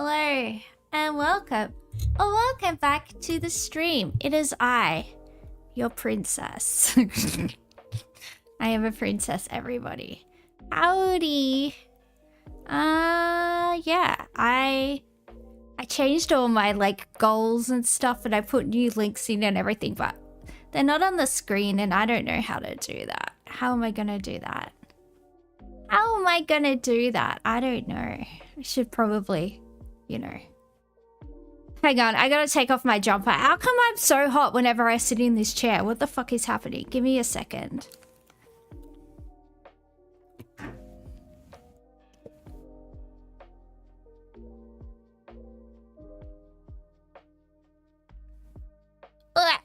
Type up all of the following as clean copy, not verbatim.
Hello and welcome, or welcome back to the stream. It is I, your princess. I am a princess, everybody. Howdy. Yeah, I changed all my like goals and stuff, and I put new links in and everything, but they're not on the screen, and I don't know how to do that. How am I gonna do that? How am I gonna do that? I don't know. I should probably, you know. Hang on, I gotta take off my jumper. How come I'm so hot whenever I sit in this chair? What the fuck is happening? Give me a second. Ugh.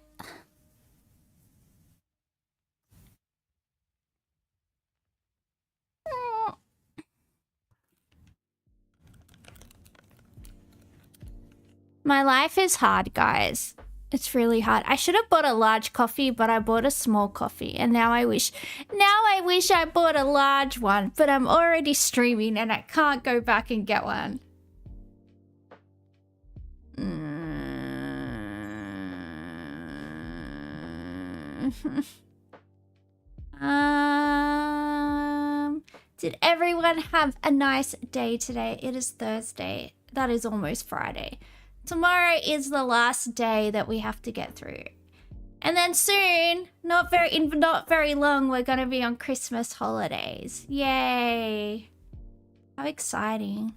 My life is hard, guys. It's really hard. I should have bought a large coffee, but I bought a small coffee, and now I wish I bought a large one, but I'm already streaming and I can't go back and get one. Did everyone have a nice day today? It is Thursday. That is almost Friday. Tomorrow is the last day that we have to get through. And then soon, not very long, we're gonna be on Christmas holidays. Yay. How exciting.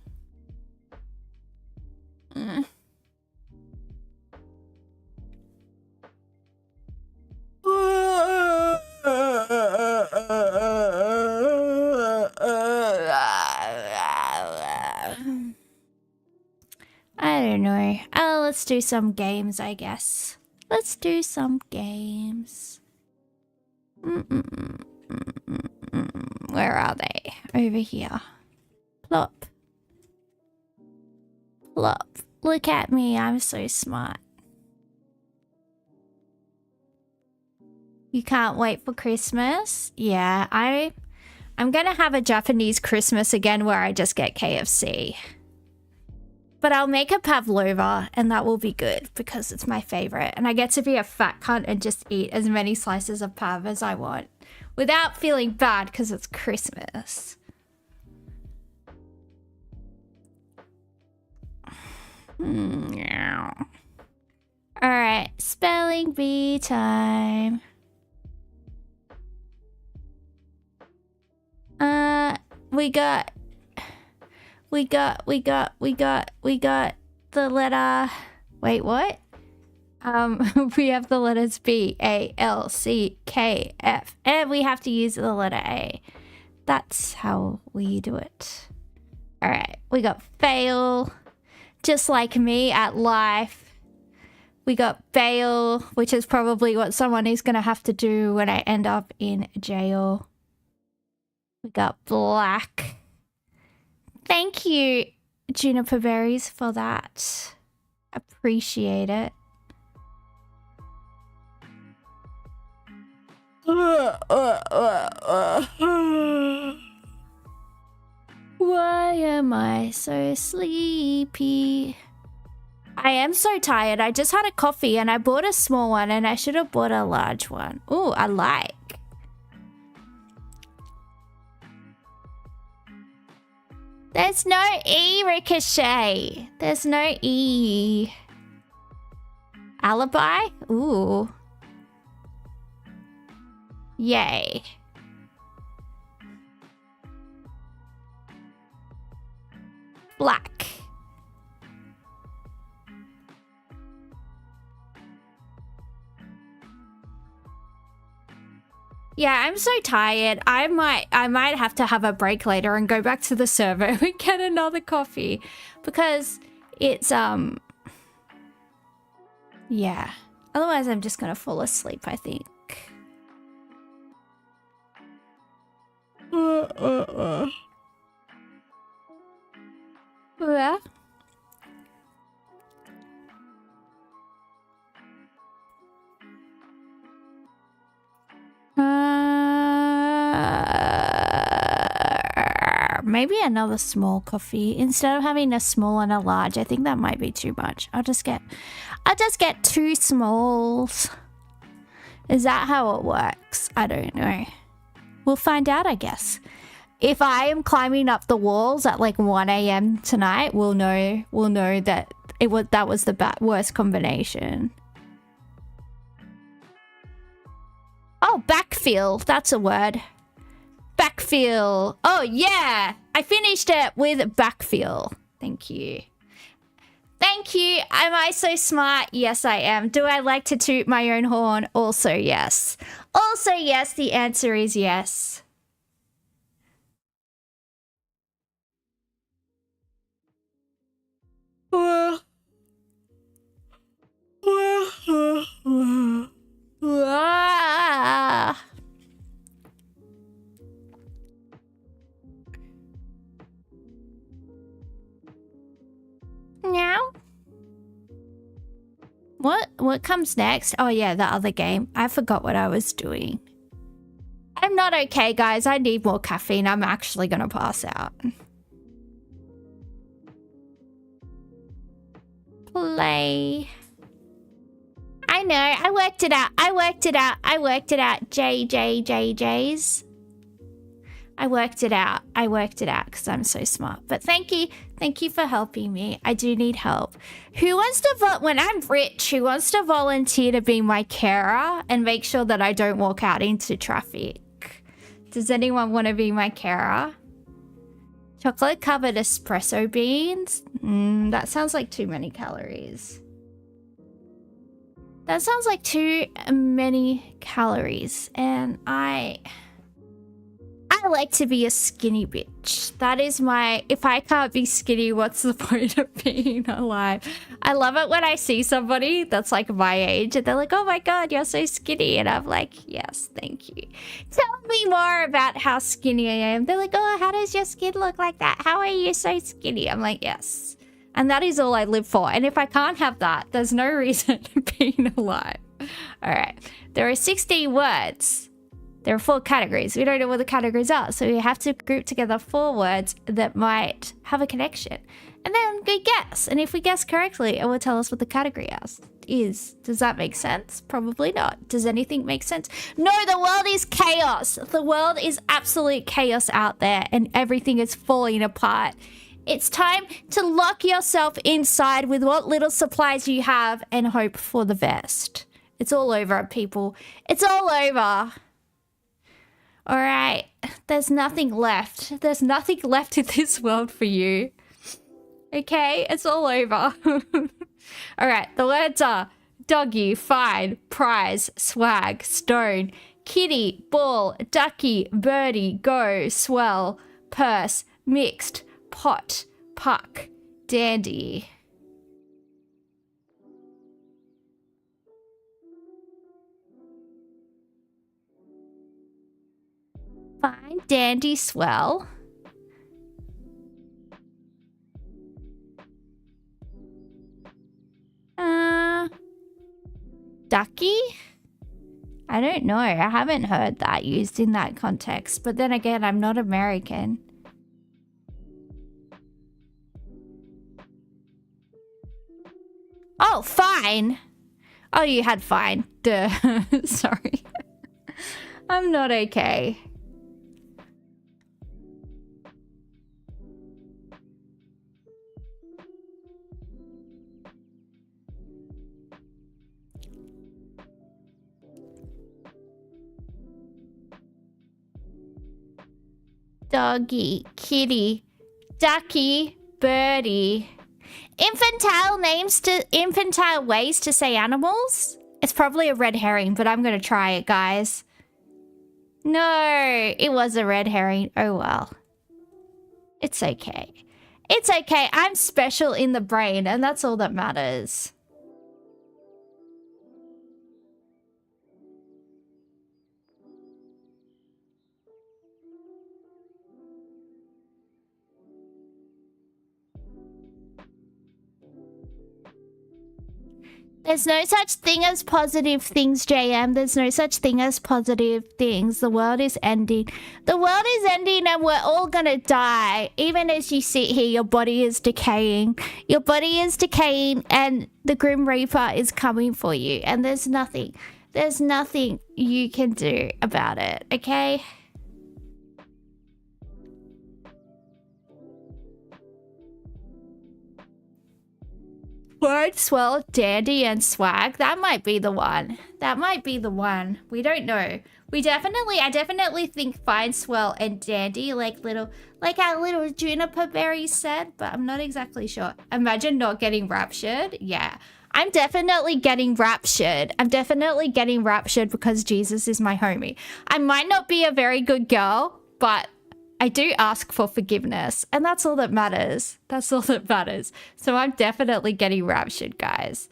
I don't know. Oh, let's do some games, I guess. Let's do some games. Where are they? Over here. Plop. Plop. Look at me, I'm so smart. You can't wait for Christmas? Yeah, I'm gonna have a Japanese Christmas again where I just get KFC. But I'll make a pavlova, and that will be good because it's my favorite. And I get to be a fat cunt and just eat as many slices of pav as I want without feeling bad because it's Christmas. Alright, spelling bee time. We got the letter. Wait, what? We have the letters B, A, L, C, K, F, and we have to use the letter A. That's how we do it. All right, we got fail, just like me at life. We got bail, which is probably what someone is gonna have to do when I end up in jail. We got black. Thank you, Juniper Berries, for that. Appreciate it. Why am I so sleepy? I am so tired. I just had a coffee and I bought a small one and I should have bought a large one. Ooh, I like. There's no E, Ricochet. There's no E. Alibi? Ooh. Yay. Black. Yeah, I'm so tired. I might have to have a break later and go back to the server and get another coffee because it's yeah. Otherwise I'm just gonna fall asleep, I think. Yeah. maybe another small coffee. Instead of having a small and a large, I think that might be too much. I'll just get 2 smalls. Is that how it works? I don't know. We'll find out, I guess. If I am climbing up the walls at like 1 a.m. tonight, we'll know that that was the worst combination. Oh, backfill. That's a word. Backfill. Oh, yeah. I finished it with backfill. Thank you. Thank you. Am I so smart? Yes, I am. Do I like to toot my own horn? Also, yes. Also, yes. The answer is yes. Now, what comes next? Oh yeah, the other game. I forgot what I was doing. I'm not okay, guys. I need more caffeine. I'm actually gonna pass out. Play. I know. I worked it out. I worked it out. JJJJs. I worked it out. I worked it out because I'm so smart. But thank you. Thank you for helping me. I do need help. Who wants to when I'm rich, who wants to volunteer to be my carer and make sure that I don't walk out into traffic? Does anyone want to be my carer? Chocolate covered espresso beans? That sounds like too many calories. That sounds like too many calories. And I like to be a skinny bitch. That is my... If I can't be skinny, what's the point of being alive? I love it when I see somebody that's like my age and they're like, oh my god, you're so skinny. And I'm like, yes, thank you. Tell me more about how skinny I am. They're like, oh, how does your skin look like that? How are you so skinny? I'm like, yes. And that is all I live for. And if I can't have that, there's no reason being alive. All right. There are 16 words. There are 4 categories. We don't know what the categories are, so we have to group together 4 words that might have a connection. And then we guess. And if we guess correctly, it will tell us what the category is. Does that make sense? Probably not. Does anything make sense? No, the world is chaos. The world is absolute chaos out there, and everything is falling apart. It's time to lock yourself inside with what little supplies you have and hope for the best. It's all over, people. It's all over. All right, there's nothing left. There's nothing left in this world for you. Okay, it's all over. All right, the words are doggy, fine, prize, swag, stone, kitty, ball, ducky, birdie, go, swell, purse, mixed, pot, puck, dandy. Fine, dandy, swell. Ducky? I don't know. I haven't heard that used in that context. But then again, I'm not American. Oh, fine. Oh, you had fine. Duh. Sorry. I'm not okay. Doggy, kitty, ducky, birdie. Infantile ways to say animals? It's probably a red herring, but I'm gonna try it, guys. No, it was a red herring. Oh well. It's okay. It's okay. I'm special in the brain, and that's all that matters. There's no such thing as positive things, JM. There's no such thing as positive things. The world is ending. The world is ending and we're all gonna die. Even as you sit here, your body is decaying. Your body is decaying and the Grim Reaper is coming for you. And there's nothing you can do about it, okay? Word, swell, dandy, and swag. That might be the one. That might be the one. We don't know. I definitely think fine, swell, and dandy, like our little juniper berry said, but I'm not exactly sure. Imagine not getting raptured. Yeah. I'm definitely getting raptured. I'm definitely getting raptured because Jesus is my homie. I might not be a very good girl, but I do ask for forgiveness, and that's all that matters. That's all that matters. So I'm definitely getting raptured, guys.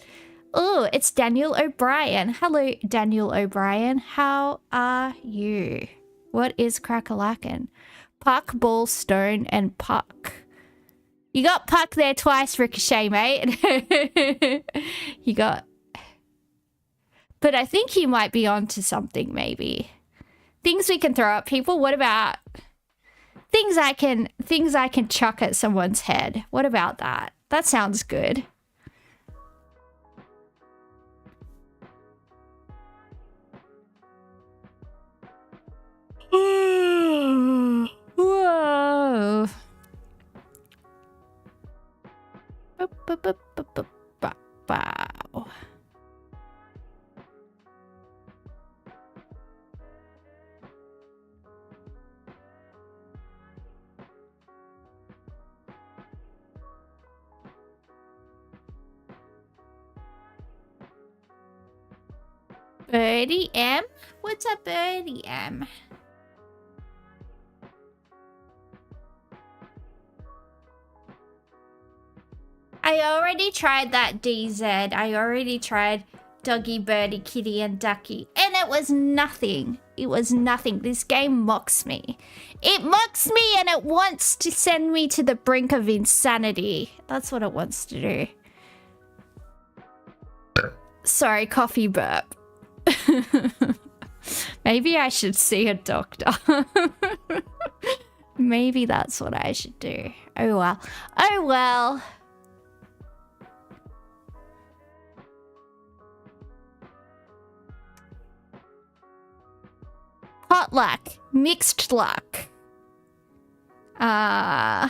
Oh, it's Daniel O'Brien. Hello, Daniel O'Brien. How are you? What is crack-a-lackin'? Puck, ball, stone, and puck. You got puck there twice, Ricochet, mate. You got... But I think you might be onto something, maybe. Things we can throw at people. What about... Things I can chuck at someone's head. What about that? That sounds good. Whoa. Wow. Birdie M? What's a Birdie M? I already tried that DZ. I already tried Doggy, Birdie, Kitty, and Ducky. And it was nothing. It was nothing. This game mocks me. It mocks me and it wants to send me to the brink of insanity. That's what it wants to do. Sorry, coffee burp. Maybe I should see a doctor. Maybe that's what I should do. Oh well. Oh well. Hot luck. Mixed luck. Nah,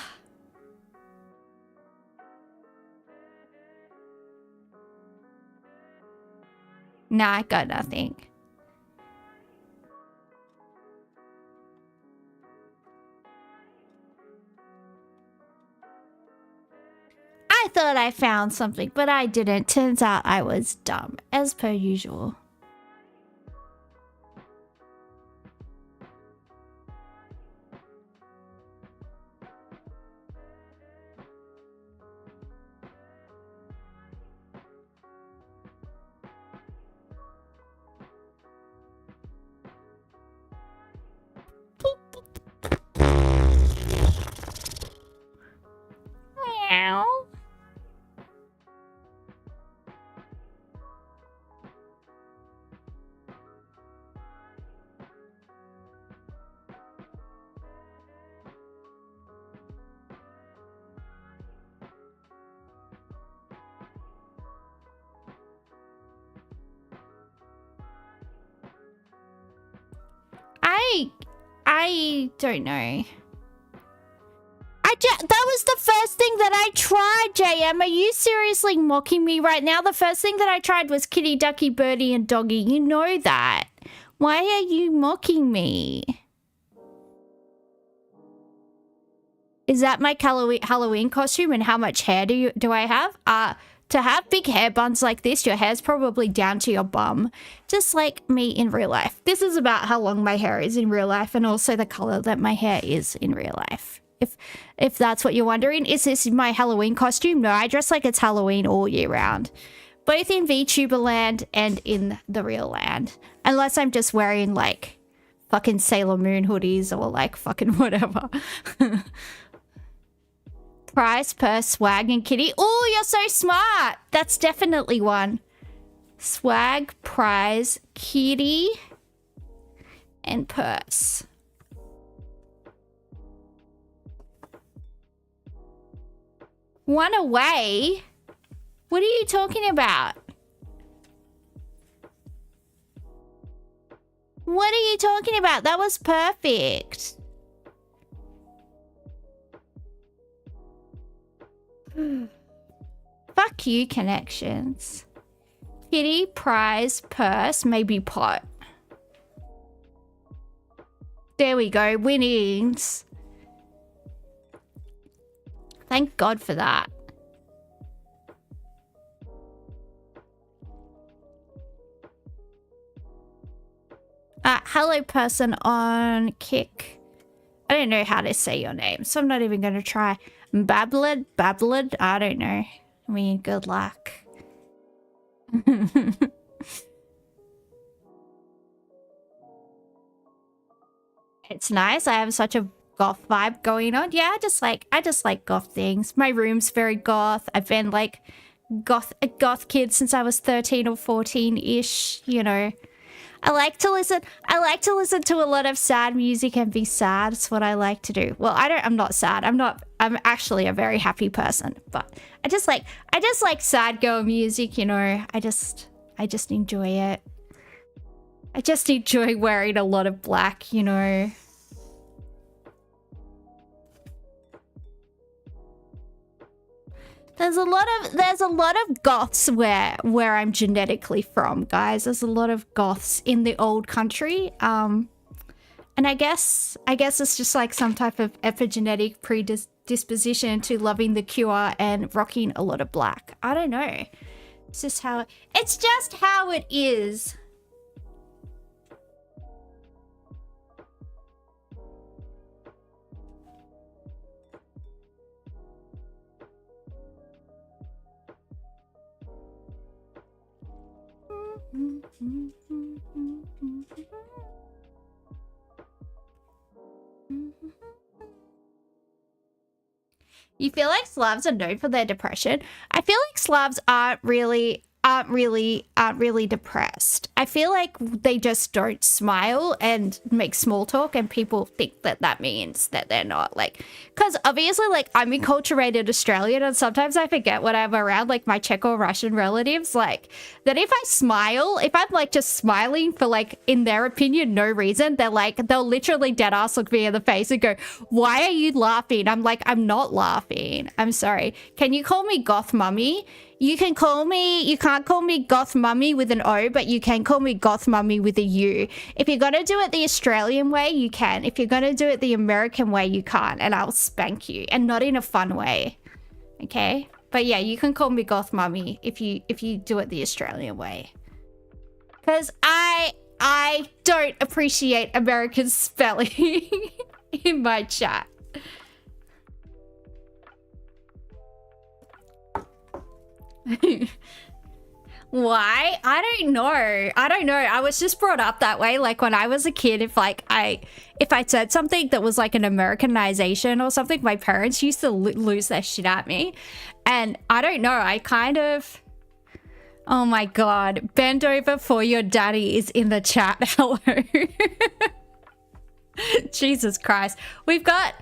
I got nothing. I thought I found something, but I didn't. Turns out I was dumb, as per usual. I don't know. That was the first thing that I tried, JM. Are you seriously mocking me right now? The first thing that I tried was Kitty, Ducky, Birdie, and Doggy. You know that. Why are you mocking me? Is that my Halloween costume and how much hair do I have? To have big hair buns like this, your hair's probably down to your bum. Just like me in real life. This is about how long my hair is in real life and also the color that my hair is in real life. If that's what you're wondering. Is this my Halloween costume? No, I dress like it's Halloween all year round. Both in VTuber land and in the real land. Unless I'm just wearing like fucking Sailor Moon hoodies or like fucking whatever. Price per swag and kitty. Oh, you're so smart. That's definitely one. Swag, prize, kitty, and purse. One away? What are you talking about? What are you talking about? That was perfect. Fuck you, connections. Kitty, prize, purse, maybe pot. There we go, winnings. Thank God for that. Hello, person on Kick. I don't know how to say your name, so I'm not even going to try. Bablid? I don't know. I mean, good luck. It's nice. I have such a goth vibe going on. Yeah, I just like goth things. My room's very goth. I've been like a goth kid since I was 13 or 14-ish, you know. I like to listen to a lot of sad music and be sad. It's what I like to do. Well, I'm not sad. I'm actually a very happy person, but I just like sad girl music, you know. I just enjoy it. I just enjoy wearing a lot of black, you know. There's a lot of goths where I'm genetically from, guys. There's a lot of goths in the old country. And I guess it's just like some type of epigenetic predisposition to loving the Cure and rocking a lot of black. I don't know. It's just how it is. You feel like Slavs are known for their depression? I feel like Slavs aren't really depressed. I feel like they just don't smile and make small talk, and people think that means that they're not, like, because obviously, like, I'm enculturated Australian, and sometimes I forget when I'm around, like, my Czech or Russian relatives, like, that if I smile, if I'm, like, just smiling for, like, in their opinion, no reason, they'll literally dead ass look me in the face and go, why are you laughing? I'm like, I'm not laughing. I'm sorry. Can you call me Goth Mummy? You can't call me Goth Mummy with an O, but you can call me Goth Mummy with a U. If you're gonna do it the Australian way, you can. If you're gonna do it the American way, you can't, and I'll spank you, and not in a fun way. Okay? But yeah, you can call me Goth Mummy if you do it the Australian way. Because I don't appreciate American spelling in my chat. Why? I don't know. I was just brought up that way. Like when I was a kid, if I said something that was like an Americanization or something, my parents used to lose their shit at me. And I don't know, I kind of... Oh my God. Bend over for your daddy is in the chat. Hello. Jesus Christ. We've got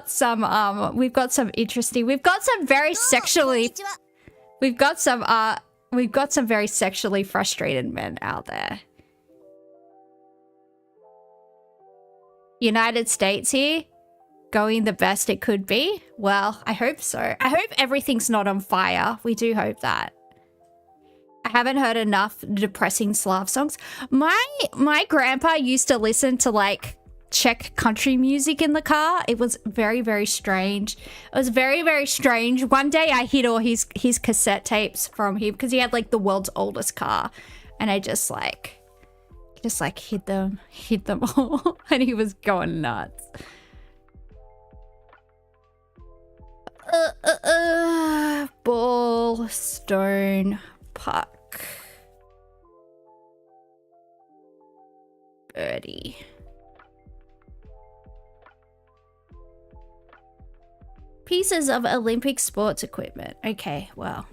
some interesting, we've got some very sexually frustrated men out there. United States here, going the best it could be. Well, I hope so. I hope everything's not on fire. We do hope that. I haven't heard enough depressing Slav songs. My grandpa used to listen to like Czech country music in the car. It was very, very strange. It was very, very strange. One day I hid all his cassette tapes from him because he had like the world's oldest car, and I just hid them all, and he was going nuts. Ball, stone, puck, birdie. Pieces of Olympic sports equipment. Okay, well.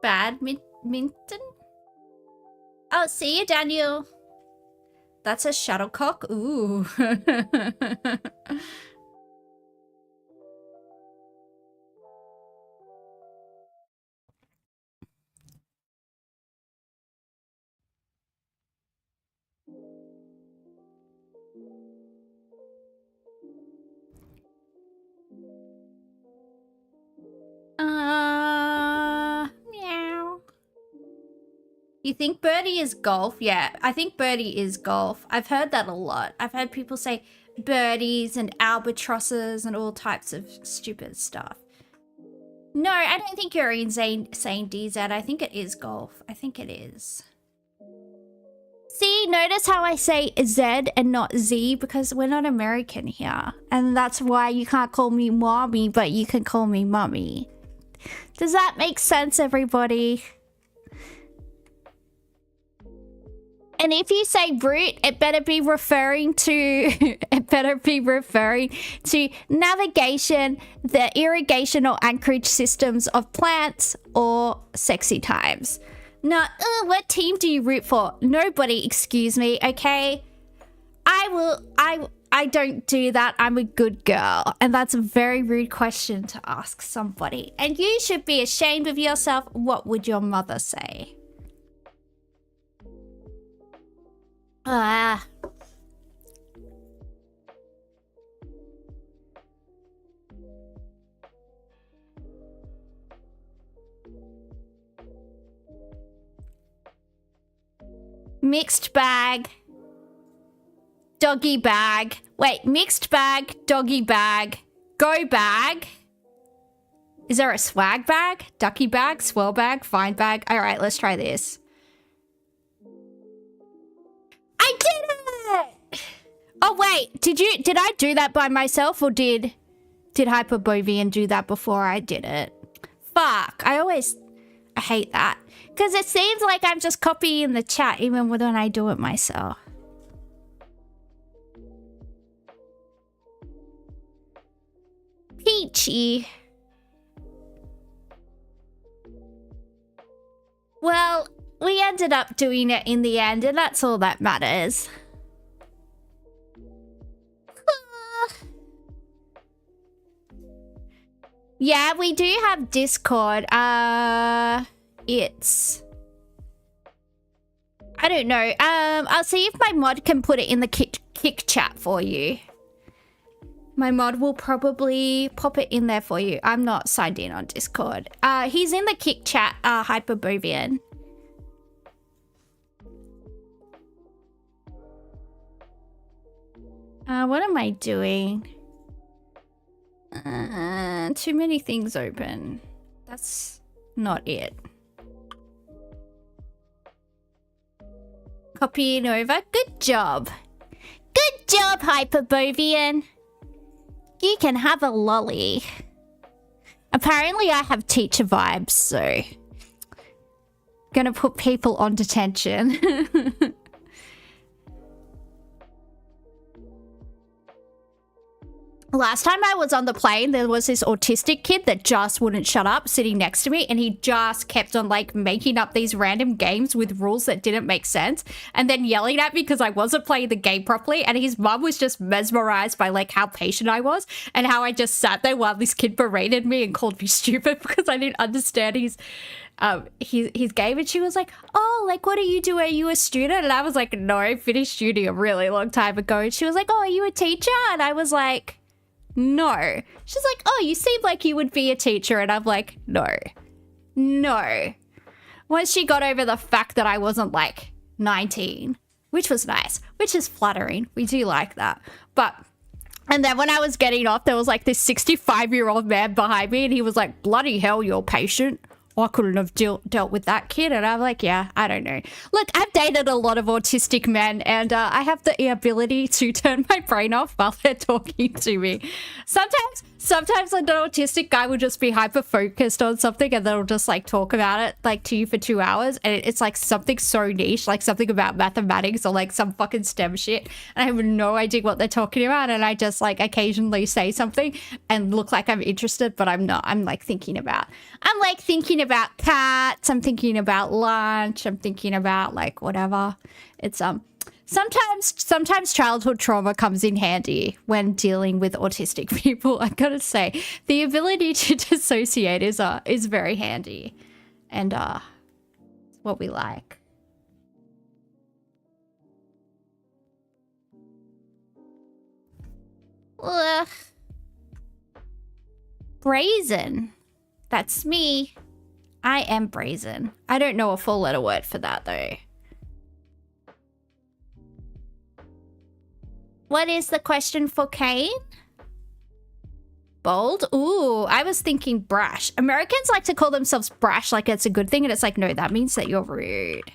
Badminton? Oh, see you, Daniel. That's a shuttlecock. Ooh. Meow. You think birdie is golf? Yeah, I think birdie is golf. I've heard that a lot. I've heard people say birdies and albatrosses and all types of stupid stuff. No, I don't think you're saying DZ. I think it is golf. I think it is. See, notice how I say Z and not Z because we're not American here. And that's why you can't call me mommy, but you can call me mummy. Does that make sense, everybody? And if you say brute, it better be referring to navigation, the irrigation or anchorage systems of plants or sexy times. Now, what team do you root for? Nobody, excuse me, okay? I don't do that. I'm a good girl. And that's a very rude question to ask somebody. And you should be ashamed of yourself. What would your mother say? Ah. Mixed bag. Doggy bag. Wait, mixed bag, doggy bag, go bag. Is there a swag bag? Ducky bag, swell bag, fine bag? All right, let's try this. I did it! Oh wait, did I do that by myself or did Hyperbovian do that before I did it? Fuck, I hate that. Because it seems like I'm just copying the chat even when I do it myself. Peachy. Well, we ended up doing it in the end, and that's all that matters. Yeah, we do have Discord. It's... I don't know. I'll see if my mod can put it in the kick chat for you. My mod will probably pop it in there for you. I'm not signed in on Discord. He's in the kick chat, Hyperbovian. What am I doing? Too many things open. That's not it. Copying over. Good job. Good job, Hyperbovian. You can have a lolly. Apparently I have teacher vibes, so... Gonna put people on detention. Last time I was on the plane, there was this autistic kid that just wouldn't shut up sitting next to me, and he just kept on like making up these random games with rules that didn't make sense and then yelling at me because I wasn't playing the game properly, and his mum was just mesmerized by like how patient I was and how I just sat there while this kid berated me and called me stupid because I didn't understand his game. And she was like, oh, like what do you do? Are you a student? And I was like, no, I finished uni a really long time ago. And she was like, oh, are you a teacher? And I was like, no. She's like, oh, you seem like you would be a teacher. And I'm like, no. Once she got over the fact that I wasn't like 19, which was nice, which is flattering. We do like that. And then when I was getting off, there was like this 65-year-old man behind me and he was like, bloody hell, you're patient. I couldn't have dealt with that kid. And I'm like, yeah, I don't know. Look, I've dated a lot of autistic men and sometimes an autistic guy would just be hyper focused on something and they'll just like talk about it like to you for 2 hours, and it's like something so niche, like something about mathematics or like some fucking STEM shit, and I have no idea what they're talking about, and I just like occasionally say something and look like I'm interested, but I'm not. I'm like thinking about cats, I'm thinking about lunch, I'm thinking about like whatever. It's Sometimes childhood trauma comes in handy when dealing with autistic people. I gotta say, the ability to dissociate is very handy, and what we like. Ugh. Brazen. That's me. I am brazen. I don't know a full letter word for that though. What is the question for Kane? Bold? Ooh, I was thinking brash. Americans like to call themselves brash like it's a good thing, and it's like, no, that means that you're rude.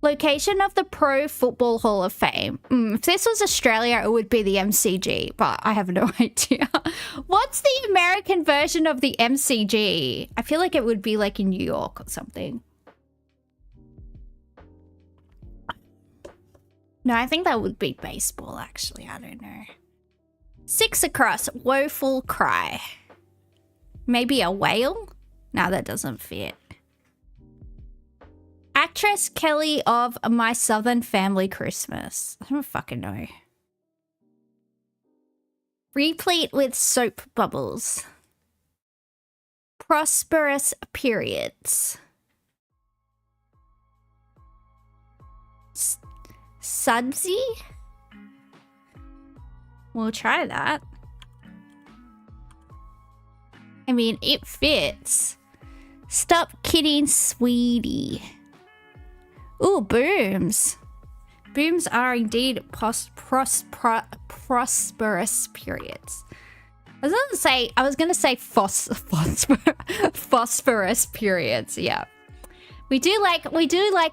Location of the Pro Football Hall of Fame. If this was Australia, it would be the MCG, but I have no idea. What's the American version of the MCG? I feel like it would be like in New York or something. No, I think that would be baseball, actually. I don't know. 6 across. Woeful cry. Maybe a whale? No, that doesn't fit. Actress Kelly of My Southern Family Christmas. I don't fucking know. Replete with soap bubbles. Prosperous periods. Sudsy? We'll try that. I mean, it fits. Stop kidding, sweetie. Ooh, booms. Booms are indeed prosperous periods. I was gonna say phosphorus periods, yeah. We do like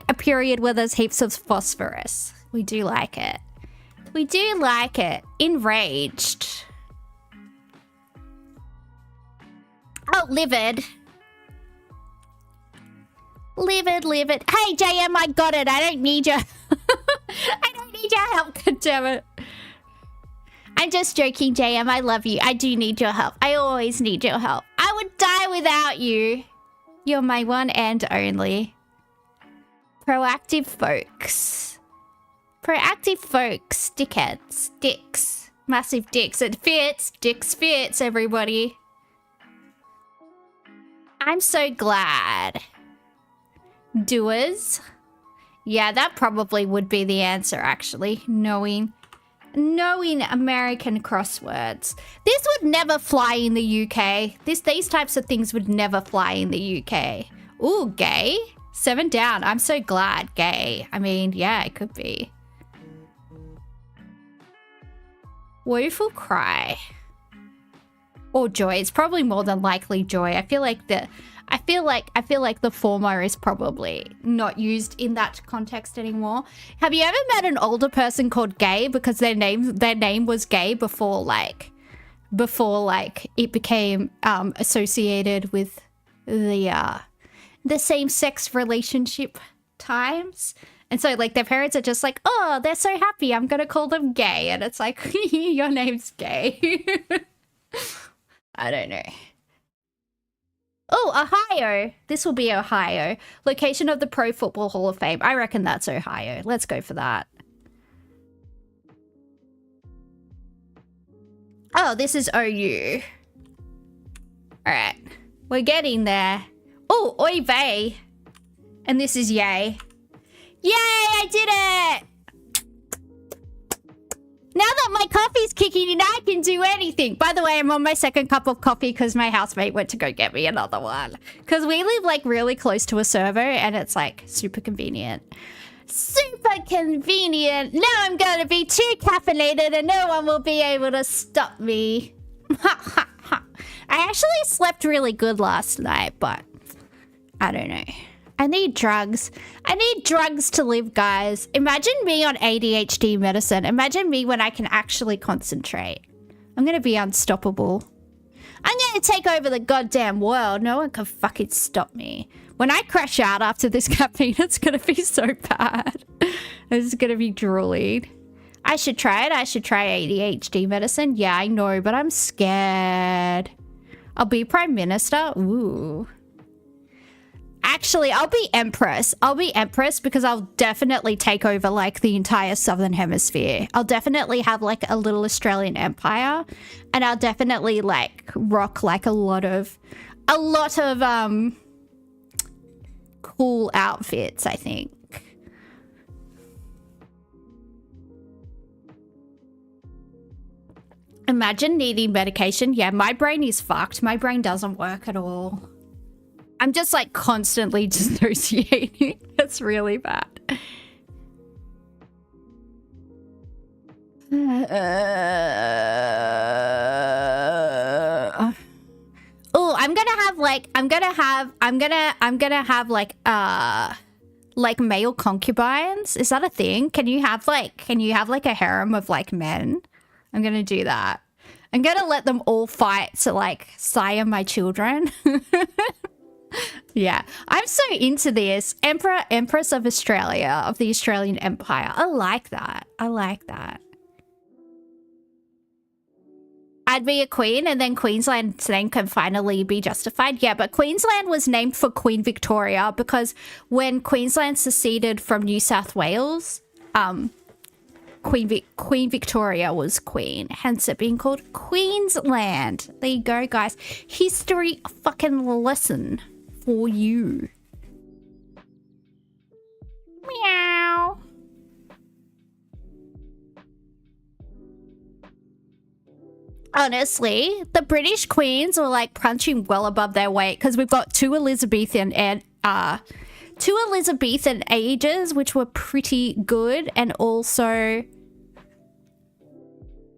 a period where there's heaps of phosphorus. We do like it. We do like it. Enraged. Oh, livid. Livid. Hey, JM, I got it. I don't need your... I don't need your help, goddammit. I'm just joking, JM. I love you. I do need your help. I always need your help. I would die without you. You're my one and only. Proactive folks. Proactive folks. Dickheads. Dicks. Massive dicks. It fits. Dicks fits, everybody. I'm so glad. Doers. Yeah, that probably would be the answer, actually. Knowing American crosswords. This would never fly in the UK. These types of things would never fly in the UK. Ooh, gay? 7 down. I'm so glad. Gay. I mean, yeah, it could be. Woeful cry. Or joy. It's probably more than likely joy. I feel like the former is probably not used in that context anymore. Have you ever met an older person called Gay because their name was Gay before it became associated with the same-sex relationship times? And so like their parents are just like, oh, they're so happy, I'm gonna call them Gay, and it's like, your name's Gay. I don't know. Oh, Ohio. This will be Ohio. Location of the Pro Football Hall of Fame. I reckon that's Ohio. Let's go for that. Oh, this is OU. All right. We're getting there. Oh, oy vey. And this is yay. Yay, I did it! Now that my coffee's kicking in, I can do anything. By the way, I'm on my 2nd cup of coffee because my housemate went to go get me another one. Because we live like really close to a servo and it's like super convenient. Super convenient. Now I'm going to be too caffeinated and no one will be able to stop me. I actually slept really good last night, but I don't know. I need drugs. I need drugs to live, guys. Imagine me on ADHD medicine. Imagine me when I can actually concentrate. I'm going to be unstoppable. I'm gonna take over the goddamn world. No one can fucking stop me. When I crash out after this caffeine, it's gonna be so bad. It's gonna be drooling. I should try it. I should try ADHD medicine. Yeah, I know, but I'm scared. I'll be Prime Minister. Ooh. Actually, I'll be Empress. I'll be Empress because I'll definitely take over like the entire Southern Hemisphere. I'll definitely have like a little Australian empire, and I'll definitely like rock like a lot of cool outfits, I think. Imagine needing medication. Yeah, my brain is fucked. My brain doesn't work at all. I'm just like constantly dissociating. It's really bad. Oh, I'm gonna have like male concubines. Is that a thing? Can you have like a harem of like men? I'm gonna do that. I'm gonna let them all fight to like sire my children. Yeah, I'm so into this. Emperor, Empress of Australia, of the Australian Empire. I like that. I like that. I'd be a queen and then Queensland's name can finally be justified. Yeah, but Queensland was named for Queen Victoria because when Queensland seceded from New South Wales, Queen Victoria was queen, hence it being called Queensland. There you go, guys. History fucking lesson for you. Meow. Honestly, the British queens were like punching well above their weight because we've got two Elizabethan ages, which were pretty good, and also,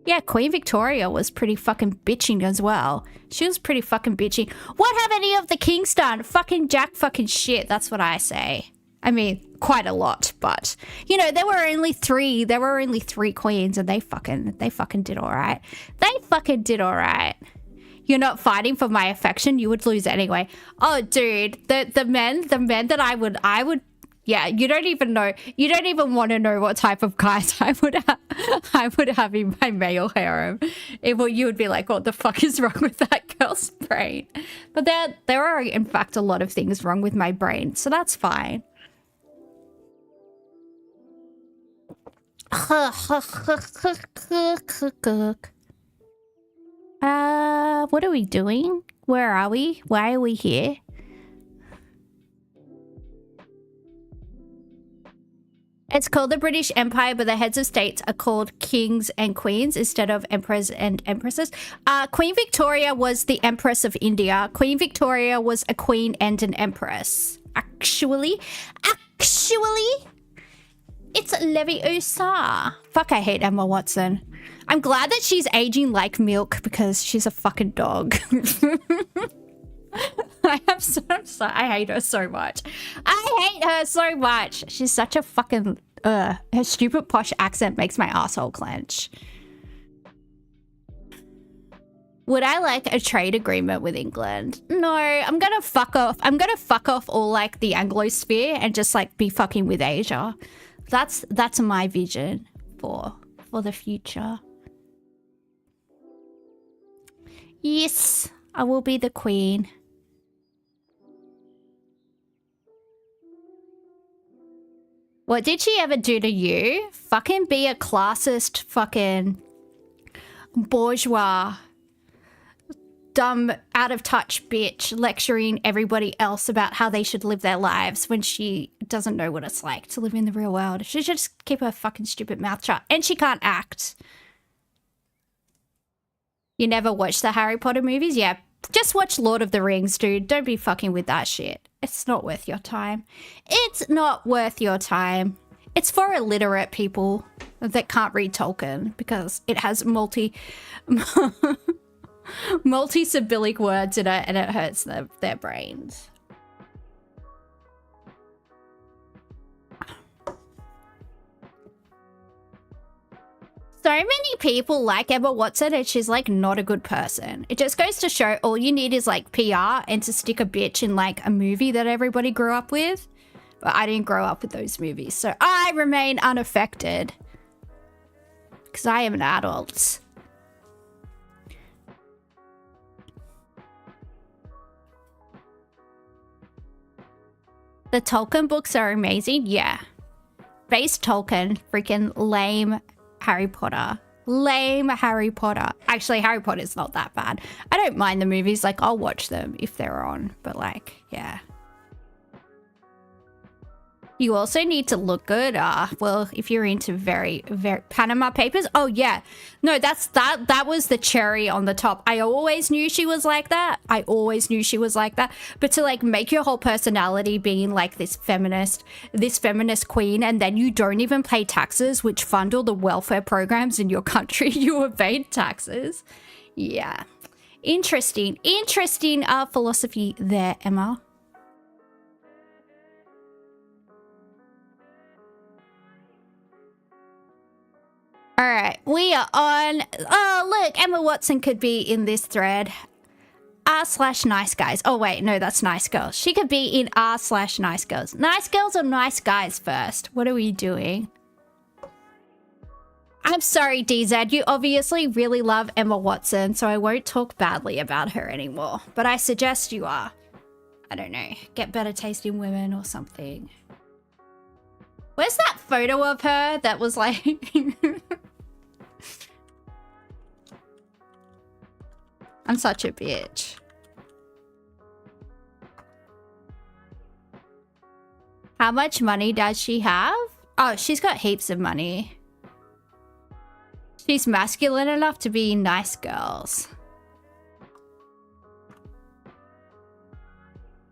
yeah, Queen Victoria was pretty fucking bitching as well. She was pretty fucking bitchy. What have any of the kings done? Fucking jack fucking shit, that's what I say. I mean, quite a lot, but you know, there were only three queens and they fucking did all right. They fucking did all right. You're not fighting for my affection, you would lose anyway. Oh dude, the men that I would, yeah, you don't even want to know what type of guys I would have in my male harem. You would be like, what the fuck is wrong with that girl's brain? But there are in fact a lot of things wrong with my brain, so that's fine. What are we doing? Where are we? Why are we here? It's called the British Empire, but the heads of states are called kings and queens instead of emperors and empresses. Queen Victoria was the Empress of India. Queen Victoria was a queen and an empress. Actually, it's Leviosa. Fuck, I hate Emma Watson. I'm glad that she's aging like milk because she's a fucking dog. I hate her so much. I hate her so much. She's such a fucking... her stupid posh accent makes my asshole clench. Would I like a trade agreement with England? No, I'm gonna fuck off. I'm gonna fuck off all like the Anglosphere and just like be fucking with Asia. That's my vision for the future. Yes, I will be the queen. What did she ever do to you? Fucking be a classist fucking bourgeois, dumb, out of touch bitch lecturing everybody else about how they should live their lives when she doesn't know what it's like to live in the real world. She should just keep her fucking stupid mouth shut. And she can't act. You never watched the Harry Potter movies? Yeah, just watch Lord of the Rings, dude. Don't be fucking with that shit. It's not worth your time. It's not worth your time. It's for illiterate people that can't read Tolkien because it has multi-syllabic words in it and it hurts their brains. So many people like Emma Watson and she's like not a good person. It just goes to show all you need is like PR and to stick a bitch in like a movie that everybody grew up with. But I didn't grow up with those movies, so I remain unaffected. Because I am an adult. The Tolkien books are amazing, yeah. Base Tolkien, freaking lame Harry Potter. Lame Harry Potter. Actually, Harry Potter's not that bad. I don't mind the movies, like I'll watch them if they're on, but like, yeah. You also need to look good. Well, if you're into very Panama Papers. Oh yeah. No, that was the cherry on the top. I always knew she was like that. I always knew she was like that. But to like make your whole personality being like this feminist queen, and then you don't even pay taxes, which fund all the welfare programs in your country. You evade taxes. Yeah. Interesting philosophy there, Emma. All right, we are on. Oh, look, Emma Watson could be in this thread. R/nice guys. Oh, wait, no, that's nice girls. She could be in R/nice girls. Nice girls or nice guys first? What are we doing? I'm sorry, DZ. You obviously really love Emma Watson, so I won't talk badly about her anymore. But I suggest you are. I don't know, get better taste in women or something. Where's that photo of her that was like... I'm such a bitch. How much money does she have? Oh, she's got heaps of money. She's masculine enough to be nice girls.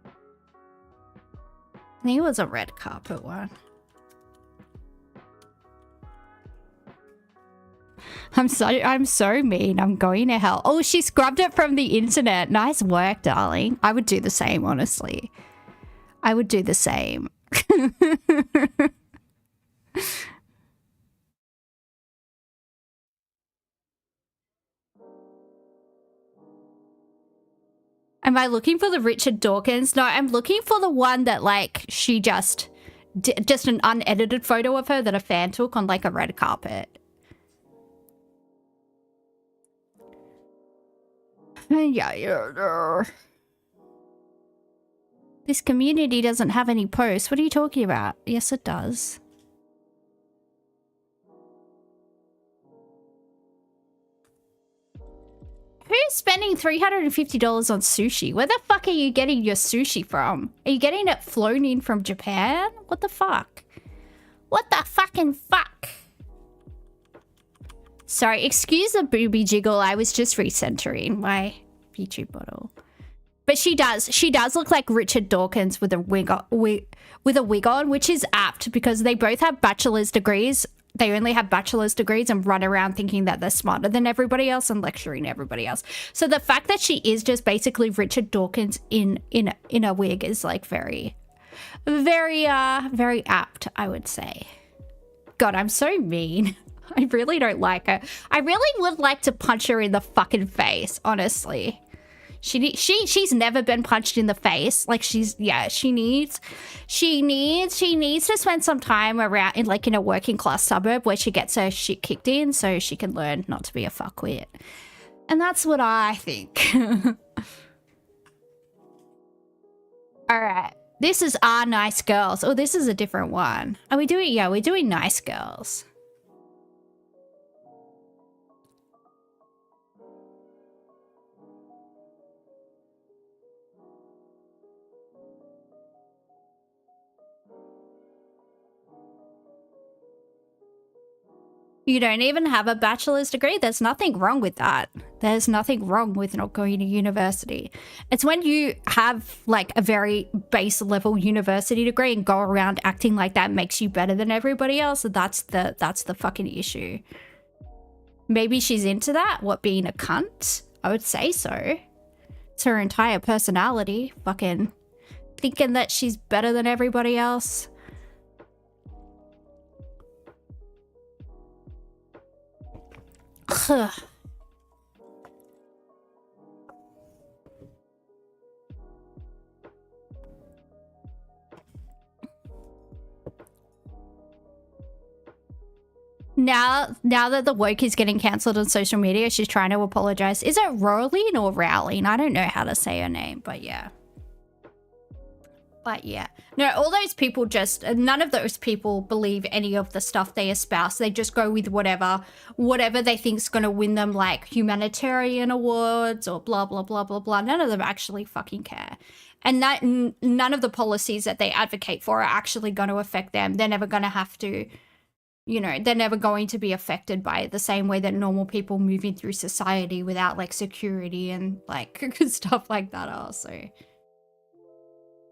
I think it was a red carpet one. I'm so mean. I'm going to hell. Oh, she scrubbed it from the internet. Nice work, darling. I would do the same, honestly. I would do the same. Am I looking for the Richard Dawkins? No, I'm looking for the one that like she just an unedited photo of her that a fan took on like a red carpet. Yeah. This community doesn't have any posts. What are you talking about? Yes, it does. Who's spending $350 on sushi? Where the fuck are you getting your sushi from? Are you getting it flown in from Japan? What the fuck? What the fucking fuck? Sorry, excuse the booby jiggle. I was just recentering my YouTube bottle. But she does look like Richard Dawkins with a wig on, which is apt because they both have bachelor's degrees. They only have bachelor's degrees and run around thinking that they're smarter than everybody else and lecturing everybody else. So the fact that she is just basically Richard Dawkins in a wig is like very apt, I would say. God, I'm so mean. I really don't like her. I really would like to punch her in the fucking face, honestly. She's never been punched in the face. Like she needs to spend some time around in a working class suburb where she gets her shit kicked in so she can learn not to be a fuckwit. And that's what I think. All right. This is our nice girls. Oh, this is a different one. Are we doing? Yeah, we're doing nice girls. You don't even have a bachelor's degree. There's nothing wrong with that. There's nothing wrong with not going to university. It's when you have like a very base level university degree and go around acting like that makes you better than everybody else. That's the fucking issue. Maybe she's into that. What, being a cunt? I would say so. It's her entire personality. Fucking thinking that she's better than everybody else. Now that the woke is getting cancelled on social media, she's trying to apologize. Is it Rowling or Rowling? I don't know how to say her name, but yeah. But yeah. No, all those people just, none of those people believe any of the stuff they espouse. They just go with whatever they think is going to win them, like humanitarian awards or blah, blah, blah, blah, blah. None of them actually fucking care. And that none of the policies that they advocate for are actually going to affect them. They're never going to have to, you know, they're never going to be affected by it the same way that normal people moving through society without like security and like stuff like that are. So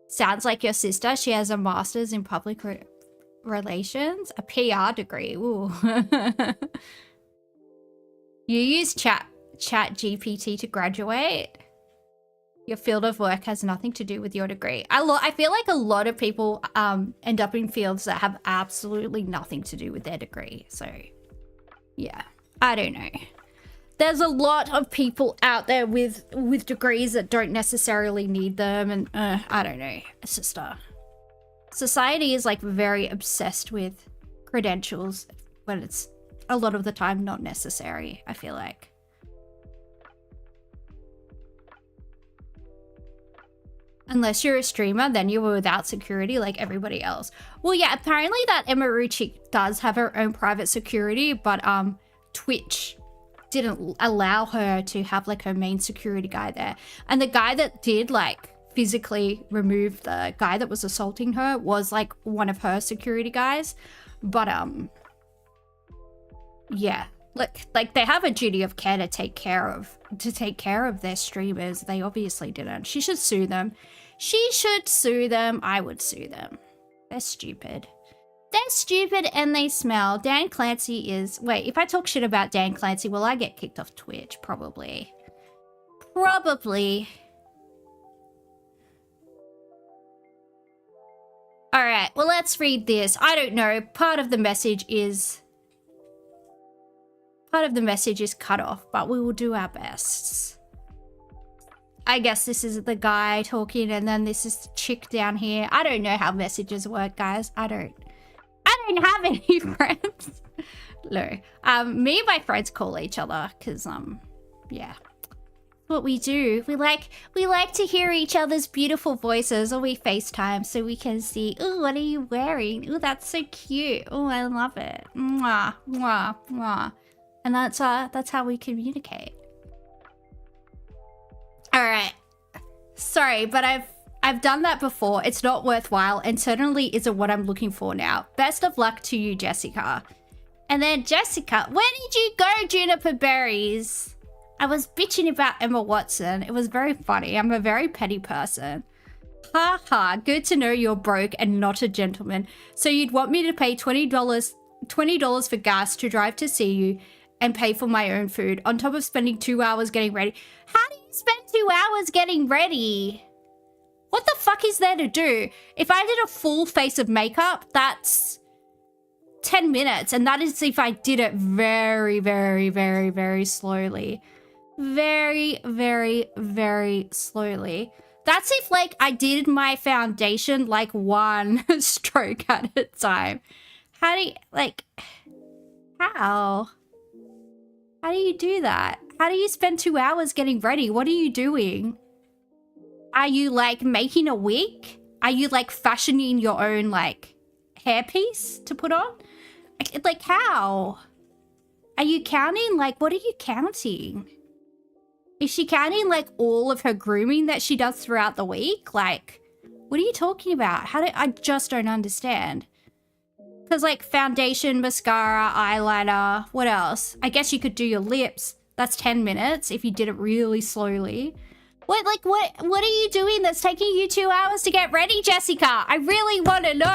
sounds like your sister. She has a master's in public relations, a PR degree. Ooh. You use chat GPT to graduate. Your field of work has nothing to do with your degree. I feel like a lot of people end up in fields that have absolutely nothing to do with their degree. So, yeah, I don't know. There's a lot of people out there with degrees that don't necessarily need them, and I don't know. It's just society is like very obsessed with credentials when it's a lot of the time not necessary, I feel like. Unless you're a streamer, then you were without security like everybody else. Well, yeah, apparently that Emaruchi does have her own private security, but Twitch didn't allow her to have like her main security guy there. And the guy that did like physically remove the guy that was assaulting her was like one of her security guys. But yeah. Like they have a duty of care to take care of their streamers. They obviously didn't. She should sue them. She should sue them. I would sue them. They're stupid. They're stupid and they smell. Dan Clancy is... Wait, if I talk shit about Dan Clancy, will I get kicked off Twitch? Probably. Probably. Alright, well let's read this. I don't know. Part of the message is cut off, but we will do our best. I guess this is the guy talking and then this is the chick down here. I don't know how messages work, guys. I don't have any friends. No. Me and my friends call each other because yeah. What we do. We like to hear each other's beautiful voices, or we FaceTime so we can see, ooh, what are you wearing? Ooh, that's so cute. Ooh, I love it. Mwah, mwah, mwah. And that's how we communicate. All right. Sorry, but I've done that before. It's not worthwhile and certainly isn't what I'm looking for now. Best of luck to you, Jessica. And then Jessica, where did you go, Juniper Berries? I was bitching about Emma Watson. It was very funny. I'm a very petty person. Ha ha, good to know you're broke and not a gentleman. So you'd want me to pay $20 for gas to drive to see you and pay for my own food on top of spending 2 hours getting ready. How do you spend 2 hours getting ready? What the fuck is there to do? If I did a full face of makeup, that's 10 minutes. And that is if I did it very, very, very, very slowly. Very, very, very slowly. That's if like I did my foundation like one stroke at a time. How do you, like, how? How do you do that? How do you spend 2 hours getting ready? What are you doing? Are you like making a wig? Are you like fashioning your own like hairpiece to put on? Like how? Are you counting? Like what are you counting? Is she counting like all of her grooming that she does throughout the week? Like, what are you talking about? I just don't understand. Because like foundation, mascara, eyeliner, what else? I guess you could do your lips. That's 10 minutes if you did it really slowly. What are you doing that's taking you 2 hours to get ready, Jessica? I really want to know.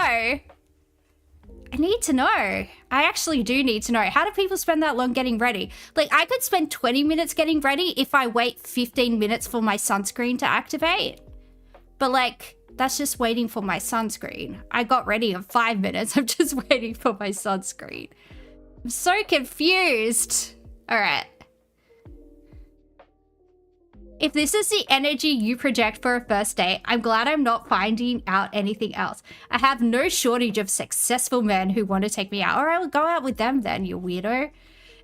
I need to know. I actually do need to know. How do people spend that long getting ready? Like I could spend 20 minutes getting ready if I wait 15 minutes for my sunscreen to activate. But like, that's just waiting for my sunscreen. I got ready in 5 minutes. I'm just waiting for my sunscreen. I'm so confused. All right. If this is the energy you project for a first date, I'm glad I'm not finding out anything else. I have no shortage of successful men who want to take me out. Or I will go out with them then, you weirdo.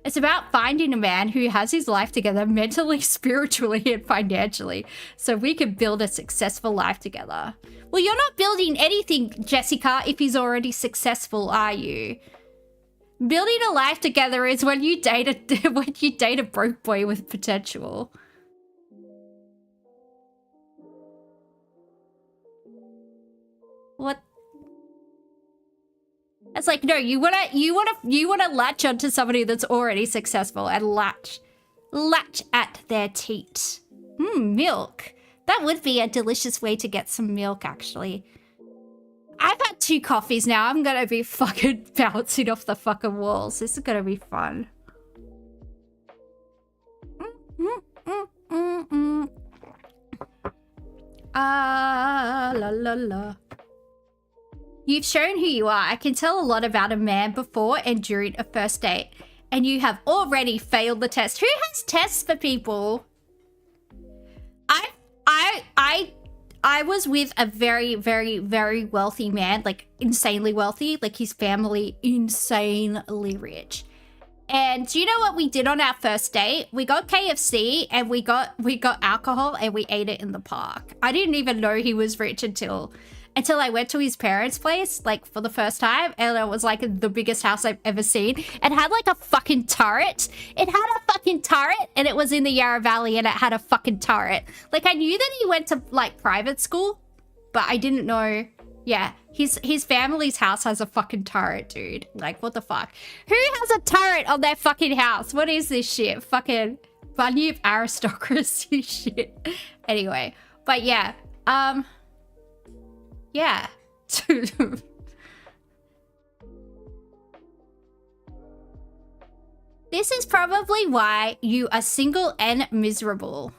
It's about finding a man who has his life together mentally, spiritually, and financially, so we can build a successful life together. Well, you're not building anything, Jessica, if he's already successful, are you? Building a life together is when you date a broke boy with potential. What? It's like, no, you wanna latch onto somebody that's already successful and latch at their teat. Milk. That would be a delicious way to get some milk, actually. I've had 2 coffees now. I'm gonna be fucking bouncing off the fucking walls. This is gonna be fun. La la la. You've shown who you are. I can tell a lot about a man before and during a first date. And you have already failed the test. Who has tests for people? I was with a very, very, very wealthy man. Like, insanely wealthy. Like, his family, insanely rich. And do you know what we did on our first date? We got KFC and we got alcohol and we ate it in the park. I didn't even know he was rich until I went to his parents' place, like, for the first time, and it was, like, the biggest house I've ever seen. It had, like, a fucking turret. It had a fucking turret, and it was in the Yarra Valley, and it had a fucking turret. Like, I knew that he went to, like, private school, but I didn't know. Yeah, his family's house has a fucking turret, dude. Like, what the fuck? Who has a turret on their fucking house? What is this shit? Fucking Bunyip aristocracy shit. Anyway, but yeah, yeah. This is probably why you are single and miserable.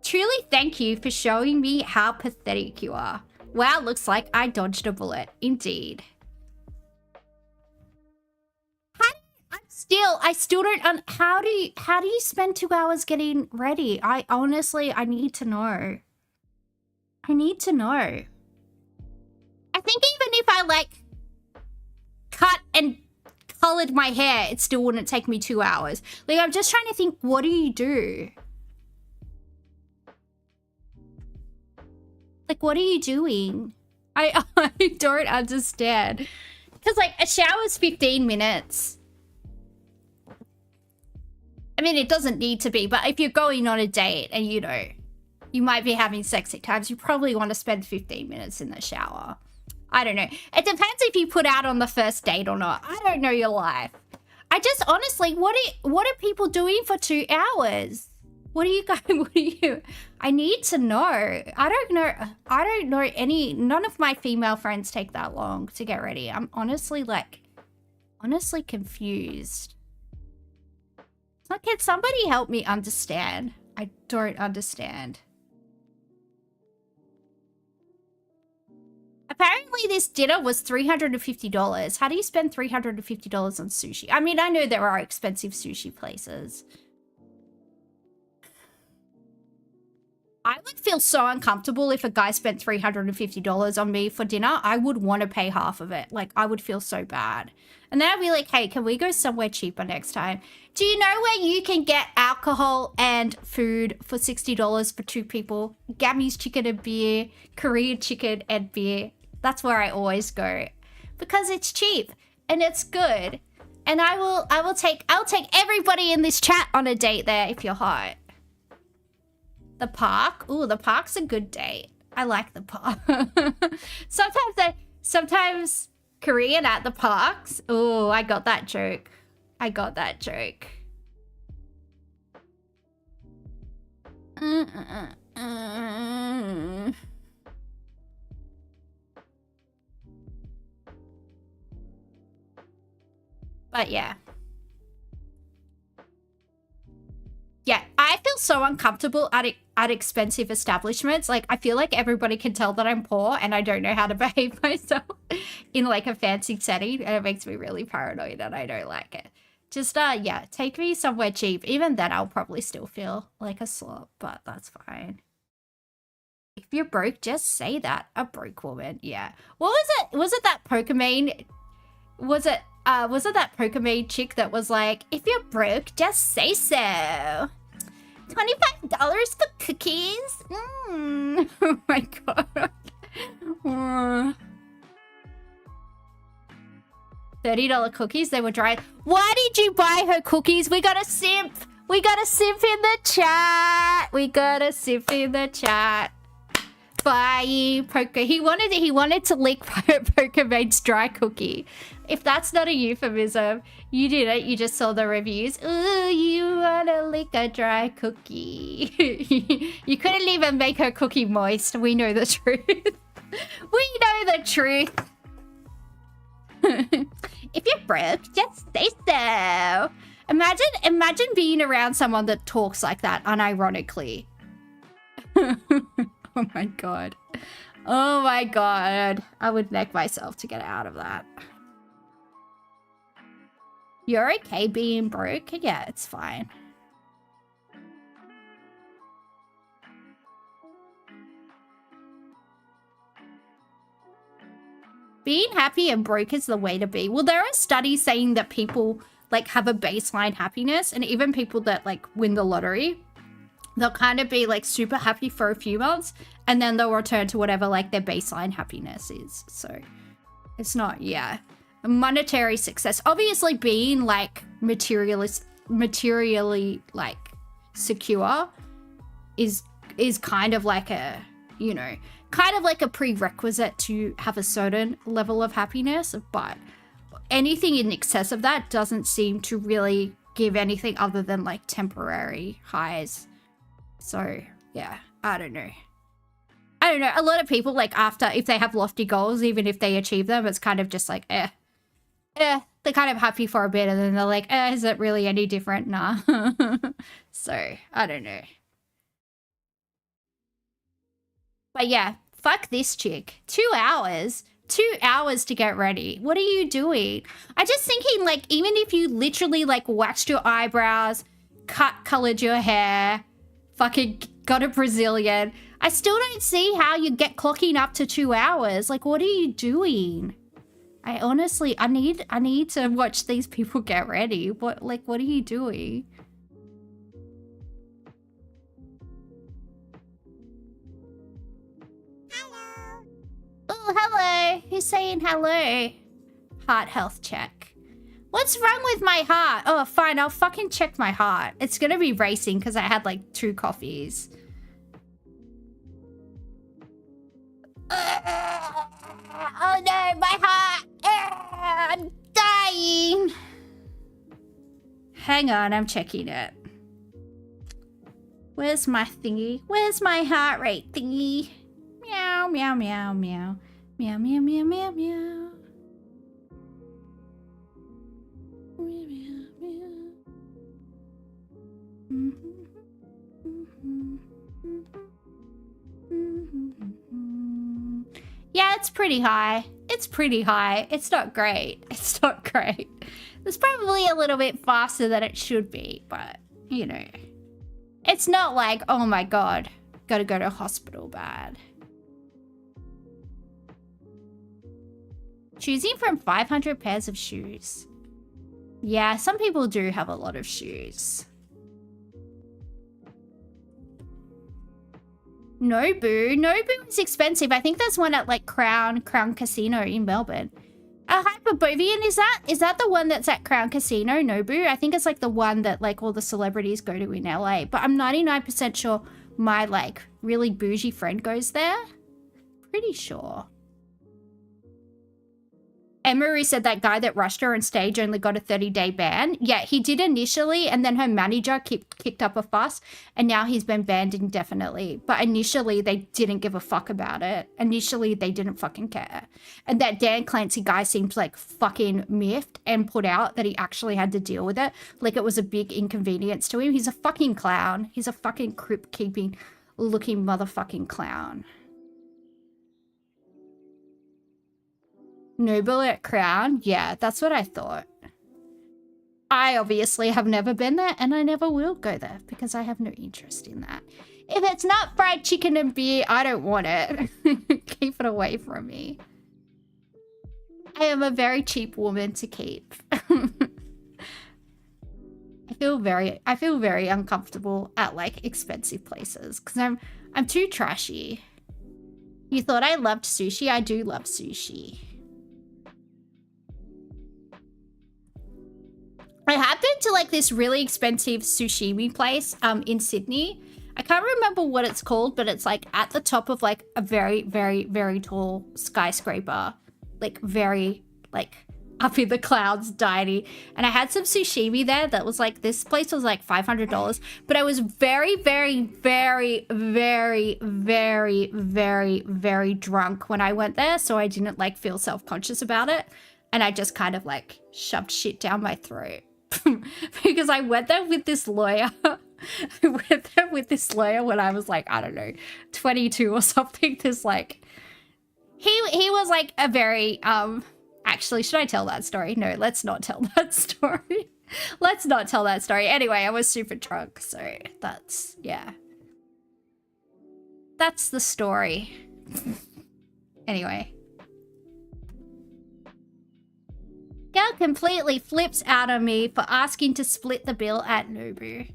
Truly thank you for showing me how pathetic you are. Wow, looks like I dodged a bullet. Indeed. I still don't, how do you spend 2 hours getting ready? I need to know. I need to know. I think even if I, like, cut and colored my hair, it still wouldn't take me 2 hours. Like, I'm just trying to think, what do you do? Like, what are you doing? I don't understand. Because, like, a shower's 15 minutes. I mean, it doesn't need to be, but if you're going on a date and, you know, you might be having sexy times, you probably want to spend 15 minutes in the shower. I don't know. It depends if you put out on the first date or not. I don't know your life. I just, honestly, what are people doing for 2 hours? What are you guys, I need to know. I don't know none of my female friends take that long to get ready. I'm honestly confused. So can somebody help me understand? I don't understand. Apparently this dinner was $350. How do you spend $350 on sushi? I mean, I know there are expensive sushi places. I would feel so uncomfortable if a guy spent $350 on me for dinner. I would want to pay half of it. Like, I would feel so bad. And then I'd be like, hey, can we go somewhere cheaper next time? Do you know where you can get alcohol and food for $60 for 2 people? Gammy's chicken and beer, Korean chicken and beer. That's where I always go. Because it's cheap and it's good. And I'll take everybody in this chat on a date there if you're hot. The park? Ooh, the park's a good date. I like the park. Sometimes Korean at the parks. Ooh, I got that joke. But yeah. Yeah, I feel so uncomfortable at expensive establishments. Like, I feel like everybody can tell that I'm poor and I don't know how to behave myself in, like, a fancy setting. And it makes me really paranoid and I don't like it. Just, yeah, take me somewhere cheap. Even then, I'll probably still feel like a slop, but that's fine. If you're broke, just say that. A broke woman, yeah. What was it? Was it that Pokemon? Was it that Pokemon chick that was like, if you're broke, just say so. $25 for cookies? Oh my god. $30 cookies, they were dry. Why did you buy her cookies? We got a simp. We got a simp in the chat. We got a simp in the chat. Bye, Poker. He wanted to lick Pokemon's dry cookie. If that's not a euphemism, you did it. You just saw the reviews. Ooh, you wanna lick a dry cookie. You couldn't even make her cookie moist. We know the truth. We know the truth. If you're broke, just say so. Imagine being around someone that talks like that unironically. Oh my god. Oh my god. I would neck myself to get out of that. You're okay being broke? Yeah, it's fine. Being happy and broke is the way to be. Well, there are studies saying that people like have a baseline happiness, and even people that like win the lottery, they'll kind of be like super happy for a few months and then they'll return to whatever like their baseline happiness is. So it's not, yeah. Monetary success. Obviously being like materially like secure is kind of like a, you know, kind of like a prerequisite to have a certain level of happiness, but anything in excess of that doesn't seem to really give anything other than like temporary highs. So yeah, I don't know. A lot of people like after, if they have lofty goals, even if they achieve them, it's kind of just like they're kind of happy for a bit and then they're like, is it really any different? Nah. So I don't know. But yeah, fuck this chick. 2 hours. 2 hours to get ready. What are you doing? I'm just thinking, like, even if you literally, like, waxed your eyebrows, colored your hair, fucking got a Brazilian, I still don't see how you get clocking up to 2 hours. Like, what are you doing? I honestly, I need to watch these people get ready. What are you doing? Oh, hello. Who's saying hello? Heart health check. What's wrong with my heart? Oh, fine. I'll fucking check my heart. It's going to be racing because I had like 2 coffees. Oh no, my heart. I'm dying. Hang on, I'm checking it. Where's my thingy? Where's my heart rate thingy? Meow, meow, meow, meow. Meow, meow, meow, meow, meow. Meow, meow, meow. Yeah, it's pretty high. It's pretty high. It's not great. It's not great. It's probably a little bit faster than it should be, but, you know. It's not like, oh my god, gotta go to hospital bad. Choosing from 500 pairs of shoes. Yeah, some people do have a lot of shoes. Nobu. Nobu is expensive. I think there's one at like Crown Casino in Melbourne. Hyperbovian, is that the one that's at Crown Casino, Nobu? I think it's like the one that like all the celebrities go to in LA. But I'm 99% sure my like really bougie friend goes there. Pretty sure. Emery said that guy that rushed her on stage only got a 30-day ban. Yeah, he did initially, and then her manager kicked up a fuss, and now he's been banned indefinitely. But initially, they didn't give a fuck about it. Initially, they didn't fucking care. And that Dan Clancy guy seems like fucking miffed and put out that he actually had to deal with it. Like it was a big inconvenience to him. He's a fucking clown. He's a fucking crypt-keeping looking motherfucking clown. Noble at Crown? Yeah, that's what I thought. I obviously have never been there, and I never will go there because I have no interest in that. If it's not fried chicken and beer, I don't want it. Keep it away from me. I am a very cheap woman to keep. I feel very uncomfortable at like expensive places because I'm too trashy. You thought I loved sushi? I do love sushi. I have been to like this really expensive sushimi place in Sydney. I can't remember what it's called, but it's like at the top of like a very, very, very tall skyscraper. Like very like up in the clouds, tiny. And I had some sushimi there that was like, this place was like $500, but I was very, very, very, very, very, very, very drunk when I went there. So I didn't like feel self-conscious about it. And I just kind of like shoved shit down my throat because I went there with this lawyer. I went there with this lawyer when I was like, I don't know, 22 or something. This like, he was like a very, actually, should I tell that story? No, let's not tell that story. Let's not tell that story. Anyway, I was super drunk, so that's, yeah. That's the story. Anyway. Girl completely flips out on me for asking to split the bill at Nobu.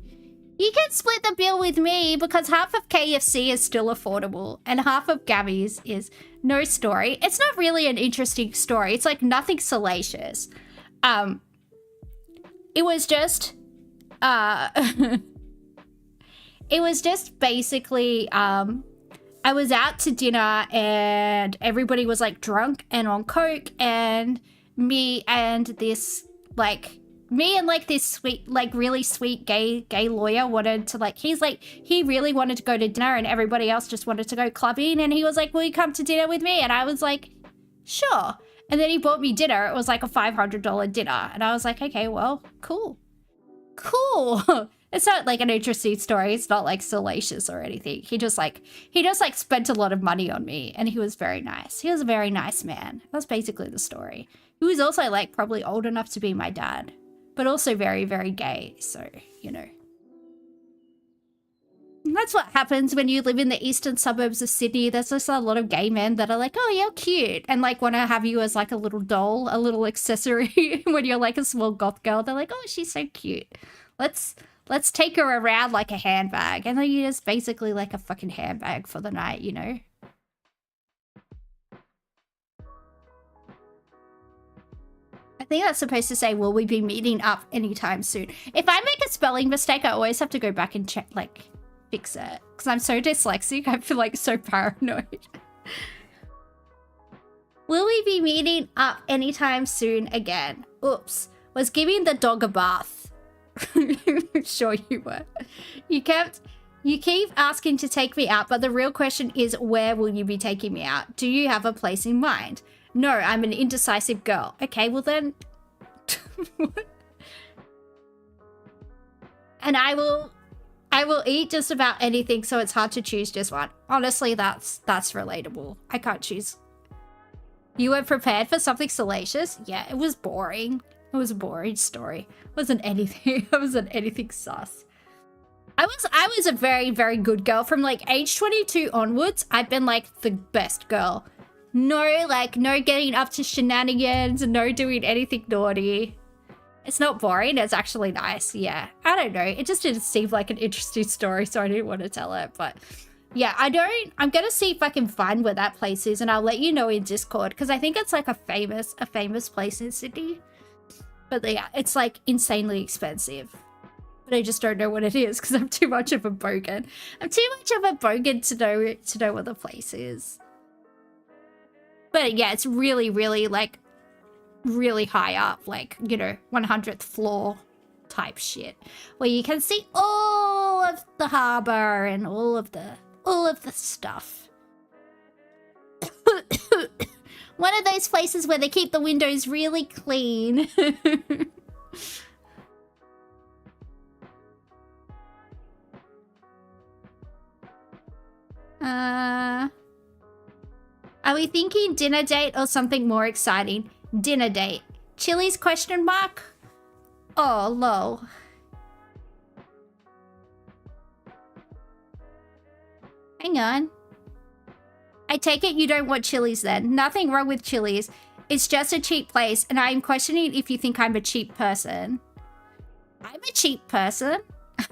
You can split the bill with me because half of KFC is still affordable and half of Gabby's is no story. It's not really an interesting story. It's like nothing salacious. It was just it was just basically I was out to dinner and everybody was like drunk and on coke, and me and this sweet, like really sweet gay lawyer wanted to like, he really wanted to go to dinner and everybody else just wanted to go clubbing, and he was like, will you come to dinner with me? And I was like, sure. And then he bought me dinner. It was like a $500 dinner. And I was like, okay, well, cool. It's not like an interesting story. It's not like salacious or anything. He just spent a lot of money on me, and he was very nice. He was a very nice man. That's basically the story. He was also like probably old enough to be my dad, but also very, very gay. So, you know. And that's what happens when you live in the eastern suburbs of Sydney. There's just a lot of gay men that are like, oh, you're cute. And like want to have you as like a little doll, a little accessory when you're like a small goth girl. They're like, oh, she's so cute. Let's take her around like a handbag. And then you're just basically like a fucking handbag for the night, you know? I think that's supposed to say, will we be meeting up anytime soon? If I make a spelling mistake, I always have to go back and check, like, fix it. Because I'm so dyslexic, I feel like so paranoid. Will we be meeting up anytime soon again? Oops. Was giving the dog a bath. Sure you were. You keep asking to take me out, but the real question is, where will you be taking me out? Do you have a place in mind? No, I'm an indecisive girl. Okay, well then... And I will eat just about anything, so it's hard to choose just one. Honestly, that's relatable. I can't choose. You were prepared for something salacious? Yeah, it was boring. It was a boring story. It wasn't anything. It wasn't anything sus. I was a very, very good girl. From like age 22 onwards, I've been like the best girl. No getting up to shenanigans, no doing anything naughty. It's not boring, it's actually nice, yeah. I don't know, it just didn't seem like an interesting story, so I didn't want to tell it, but... Yeah, I'm gonna see if I can find where that place is, and I'll let you know in Discord, because I think it's like a famous place in Sydney. But yeah, it's like insanely expensive. But I just don't know what it is, because I'm too much of a bogan. I'm too much of a bogan to know what the place is. But yeah, it's really, really, like, really high up, like, you know, 100th floor type shit. Where you can see all of the harbour and all of the stuff. One of those places where they keep the windows really clean. Are we thinking dinner date or something more exciting? Dinner date. Chili's question mark? Oh, lol. Hang on. I take it you don't want Chili's then. Nothing wrong with Chili's. It's just a cheap place, and I'm questioning if you think I'm a cheap person. I'm a cheap person.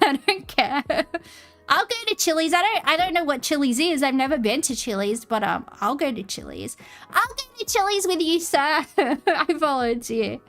I don't care. I'll go to Chili's. I don't know what Chili's is. I've never been to Chili's, but I'll go to Chili's. I'll go to Chili's with you, sir. I volunteer.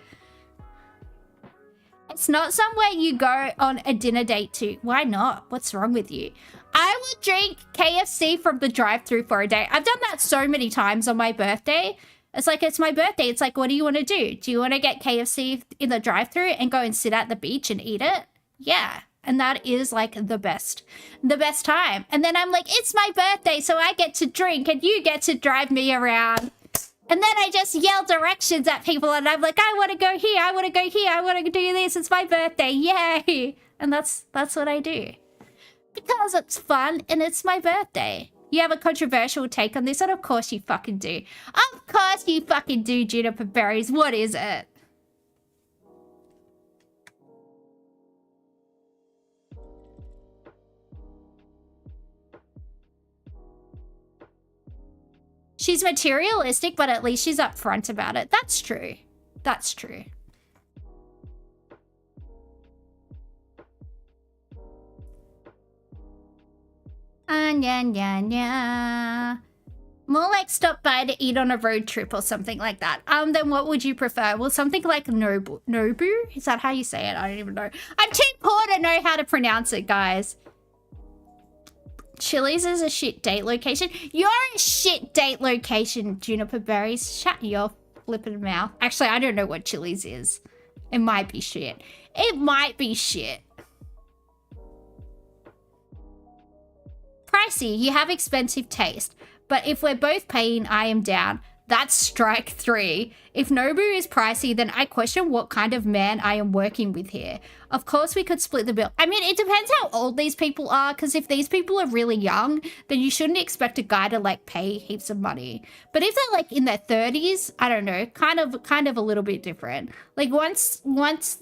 It's not somewhere you go on a dinner date to. Why not? What's wrong with you? I would drink KFC from the drive-thru for a day. I've done that so many times on my birthday. It's like, it's my birthday. It's like, what do you want to do? Do you want to get KFC in the drive-thru and go and sit at the beach and eat it? Yeah. And that is like the best time. And then I'm like, it's my birthday, so I get to drink and you get to drive me around. And then I just yell directions at people and I'm like, I want to go here, I want to go here, I want to do this, it's my birthday, yay. And that's what I do. Because it's fun and it's my birthday. You have a controversial take on this, and of course you fucking do. Of course you fucking do, Juniper Berries. What is it? She's materialistic, but at least she's upfront about it. That's true. That's true. More like stop by to eat on a road trip or something like that. Then what would you prefer? Well, something like Nobu? Is that how you say it? I don't even know. I'm too poor to know how to pronounce it, guys. Chili's is a shit date location. You're a shit date location, Juniper Berries. Shut your flippin' mouth. Actually, I don't know what Chili's is. It might be shit. It might be shit. Pricey, you have expensive taste. But if we're both paying, I am down. That's strike 3. If Nobu is pricey, then I question what kind of man I am working with here. Of course, we could split the bill. I mean, it depends how old these people are, because if these people are really young, then you shouldn't expect a guy to, like, pay heaps of money. But if they're, like, in their 30s, I don't know, kind of a little bit different. Like, once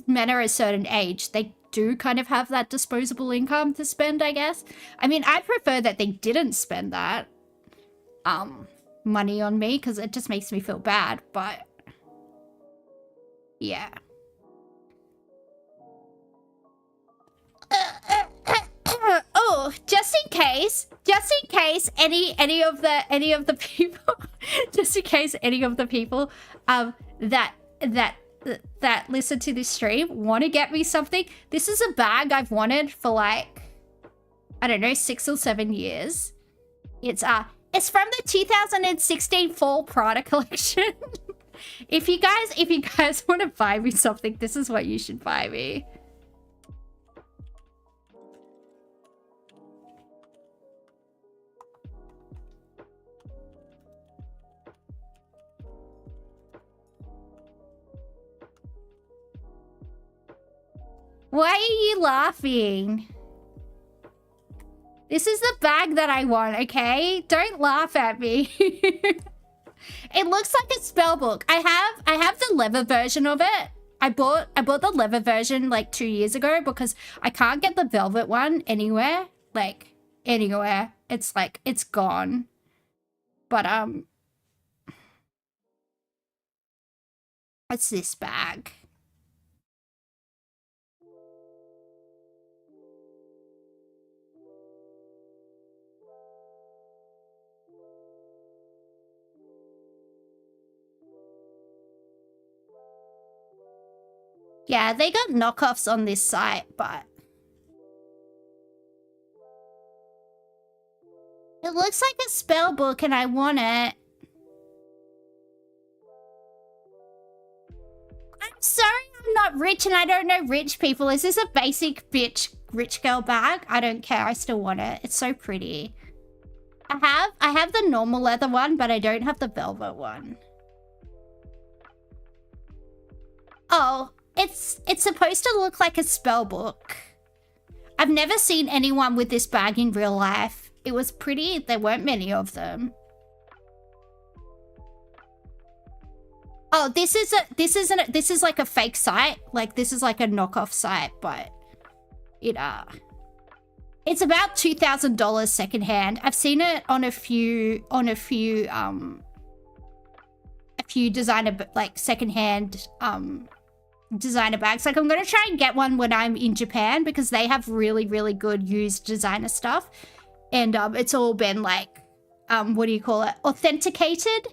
men are a certain age, they do kind of have that disposable income to spend, I guess. I mean, I prefer that they didn't spend that money on me, because it just makes me feel bad, but yeah. Oh, just in case any of the people just in case any of the people that listen to this stream want to get me something, this is a bag I've wanted for like, I don't know, 6 or 7 years. It's from the 2016 fall Prada collection. If you guys want to buy me something, this is what you should buy me. Why are you laughing? This is the bag that I want, okay? Don't laugh at me. It looks like a spell book. I have the leather version of it. I bought the leather version like 2 years ago because I can't get the velvet one anywhere. Like, anywhere. It's like, it's gone. But, it's this bag. Yeah, they got knockoffs on this site, but it looks like a spell book and I want it. I'm sorry I'm not rich and I don't know rich people. Is this a basic bitch rich girl bag? I don't care. I still want it. It's so pretty. I have the normal leather one, but I don't have the velvet one. Oh. It's supposed to look like a spell book. I've never seen anyone with this bag in real life. It was pretty. There weren't many of them. Oh, this is like a fake site. Like this is like a knockoff site, but it's about $2,000 secondhand. I've seen it on a few designer like secondhand designer bags. Like I'm gonna try and get one when I'm in Japan because they have really, really good used designer stuff, and it's all been like what do you call it, authenticated,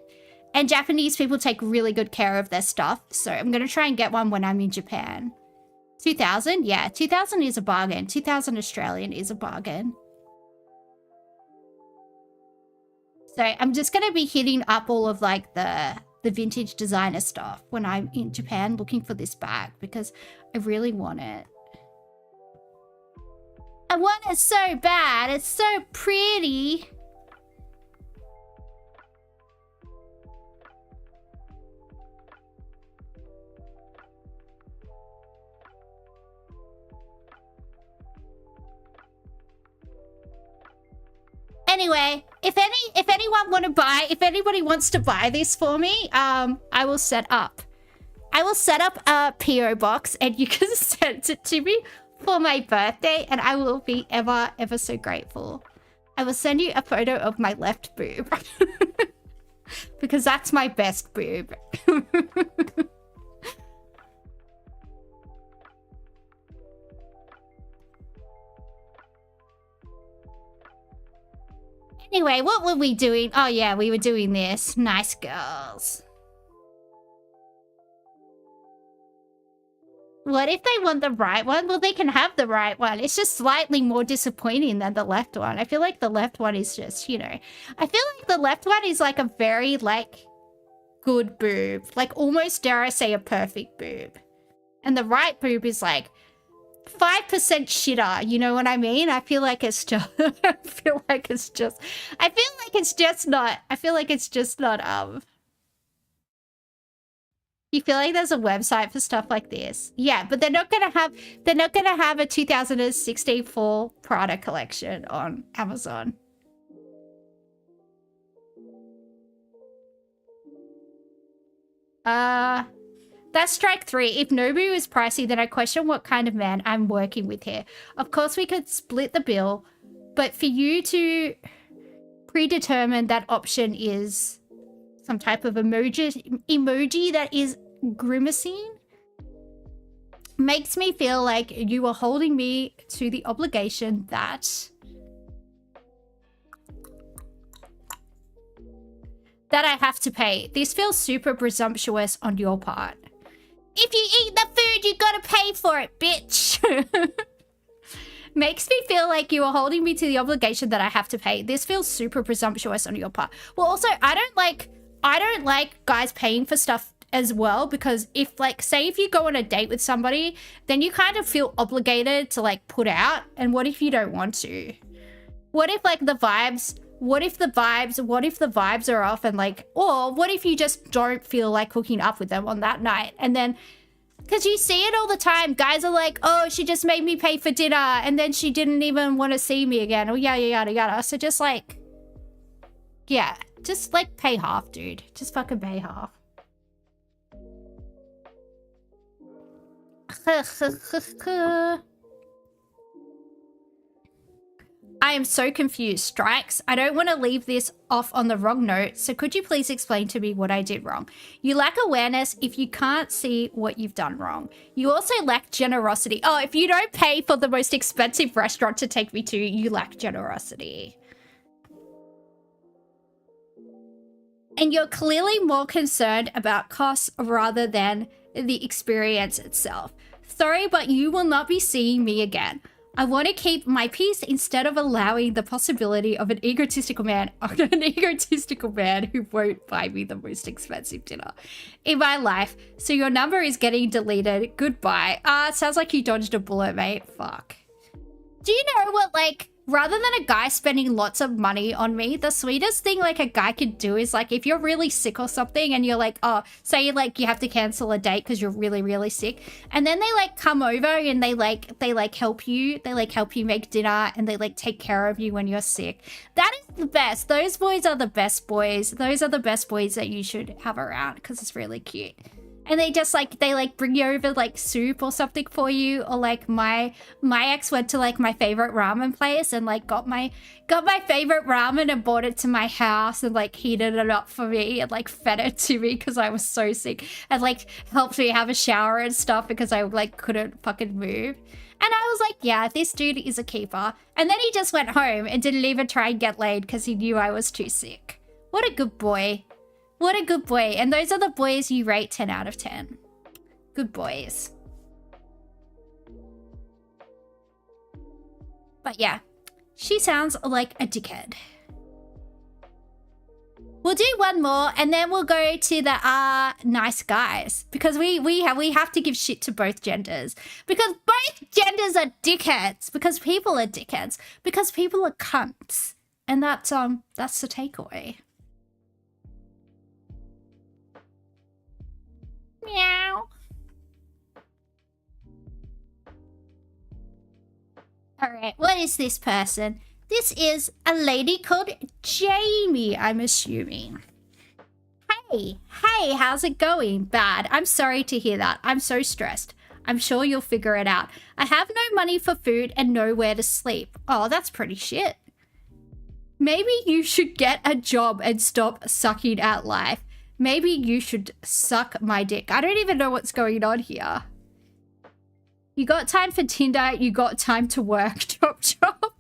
and Japanese people take really good care of their stuff. So I'm gonna try and get one when I'm in Japan. 2,000? Yeah, 2,000 is a bargain. 2,000 Australian is a bargain. So I'm just gonna be hitting up all of like the vintage designer stuff when I'm in Japan looking for this bag because I really want it. I want it so bad. It's so pretty. Anyway, if anybody wants to buy this for me, I will set up a PO box and you can send it to me for my birthday and I will be ever so grateful. I will send you a photo of my left boob because that's my best boob. Anyway, what were we doing? Oh yeah, we were doing this. Nice girls. What if they want the right one? Well, they can have the right one. It's just slightly more disappointing than the left one. I feel like the left one is just, I feel like the left one is like a very, like, good boob. Like, almost, dare I say, a perfect boob. And the right boob is like 5% shitter, you know what I mean? I feel like it's just not, you feel like there's a website for stuff like this. Yeah, but they're not gonna have a 2016 fall Prada collection on Amazon. That's strike 3. If Nobu is pricey, then I question what kind of man I'm working with here. Of course, we could split the bill, but for you to predetermine that option is some type of emoji that is grimacing makes me feel like you are holding me to the obligation that I have to pay. This feels super presumptuous on your part. If you eat the food, you gotta pay for it, bitch. Makes me feel like you are holding me to the obligation that I have to pay. This feels super presumptuous on your part. Well, also, I don't like guys paying for stuff as well, because if, like, say if you go on a date with somebody, then you kind of feel obligated to, like, put out. And what if you don't want to? What if, like, the vibes are off and, like, or what if you just don't feel like hooking up with them on that night? And then, because you see it all the time, guys are like, oh, she just made me pay for dinner and then she didn't even want to see me again, or yada yada. So just, like, yeah, just, like, pay half, dude. Just fucking pay half. I am so confused. Strikes, I don't want to leave this off on the wrong note, so could you please explain to me what I did wrong? You lack awareness if you can't see what you've done wrong. You also lack generosity. Oh, if you don't pay for the most expensive restaurant to take me to, you lack generosity. And you're clearly more concerned about costs rather than the experience itself. Sorry, but you will not be seeing me again. I want to keep my peace instead of allowing the possibility of an egotistical man who won't buy me the most expensive dinner in my life. So your number is getting deleted. Goodbye. Sounds like you dodged a bullet, mate. Fuck. Do you know what, like, rather than a guy spending lots of money on me, the sweetest thing like a guy could do is like if you're really sick or something and you're like, oh, say like you have to cancel a date because you're really, really sick. And then they like come over and they help you. They like help you make dinner and they like take care of you when you're sick. That is the best. Those boys are the best boys. Those are the best boys that you should have around because it's really cute. And they just like, they like bring you over like soup or something for you. Or like my ex went to like my favorite ramen place and like got my favorite ramen and brought it to my house and like heated it up for me and like fed it to me because I was so sick. And like helped me have a shower and stuff because I like couldn't fucking move. And I was like, yeah, this dude is a keeper. And then he just went home and didn't even try and get laid because he knew I was too sick. What a good boy. What a good boy. And those are the boys you rate 10 out of 10. Good boys. But yeah, she sounds like a dickhead. We'll do one more and then we'll go to the nice guys. Because we have to give shit to both genders. Because both genders are dickheads. Because people are dickheads. Because people are cunts. And that's the takeaway. Meow. Alright, what is this person? This is a lady called Jamie, I'm assuming. Hey, how's it going? Bad. I'm sorry to hear that. I'm so stressed. I'm sure you'll figure it out. I have no money for food and nowhere to sleep. Oh, that's pretty shit. Maybe you should get a job and stop sucking at life. Maybe you should suck my dick. I don't even know what's going on here. You got time for Tinder, you got time to work. Chop chop.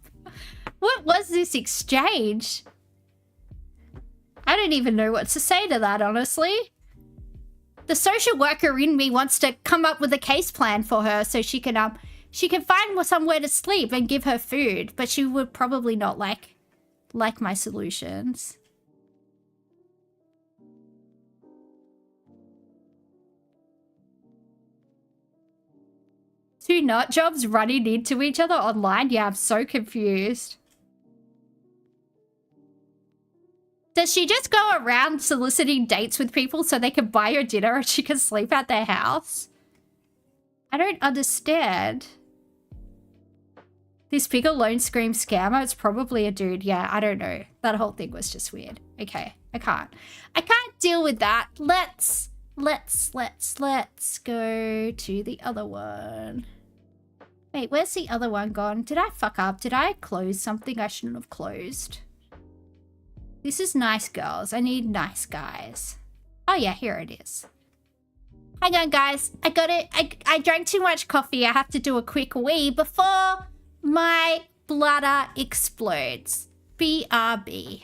What was this exchange? I don't even know what to say to that, honestly. The social worker in me wants to come up with a case plan for her so she can find somewhere to sleep and give her food, but she would probably not like my solutions. Two nut jobs running into each other online? Yeah, I'm so confused. Does she just go around soliciting dates with people so they can buy her dinner and she can sleep at their house? I don't understand. This big alone scream scammer, it's probably a dude. Yeah, I don't know. That whole thing was just weird. Okay, I can't deal with that. Let's go to the other one. Wait, where's the other one gone? Did I fuck up? Did I close something I shouldn't have closed? This is nice girls. I need nice guys. Oh yeah, here it is. Hang on guys, I got it. I drank too much coffee. I have to do a quick wee before my bladder explodes. BRB.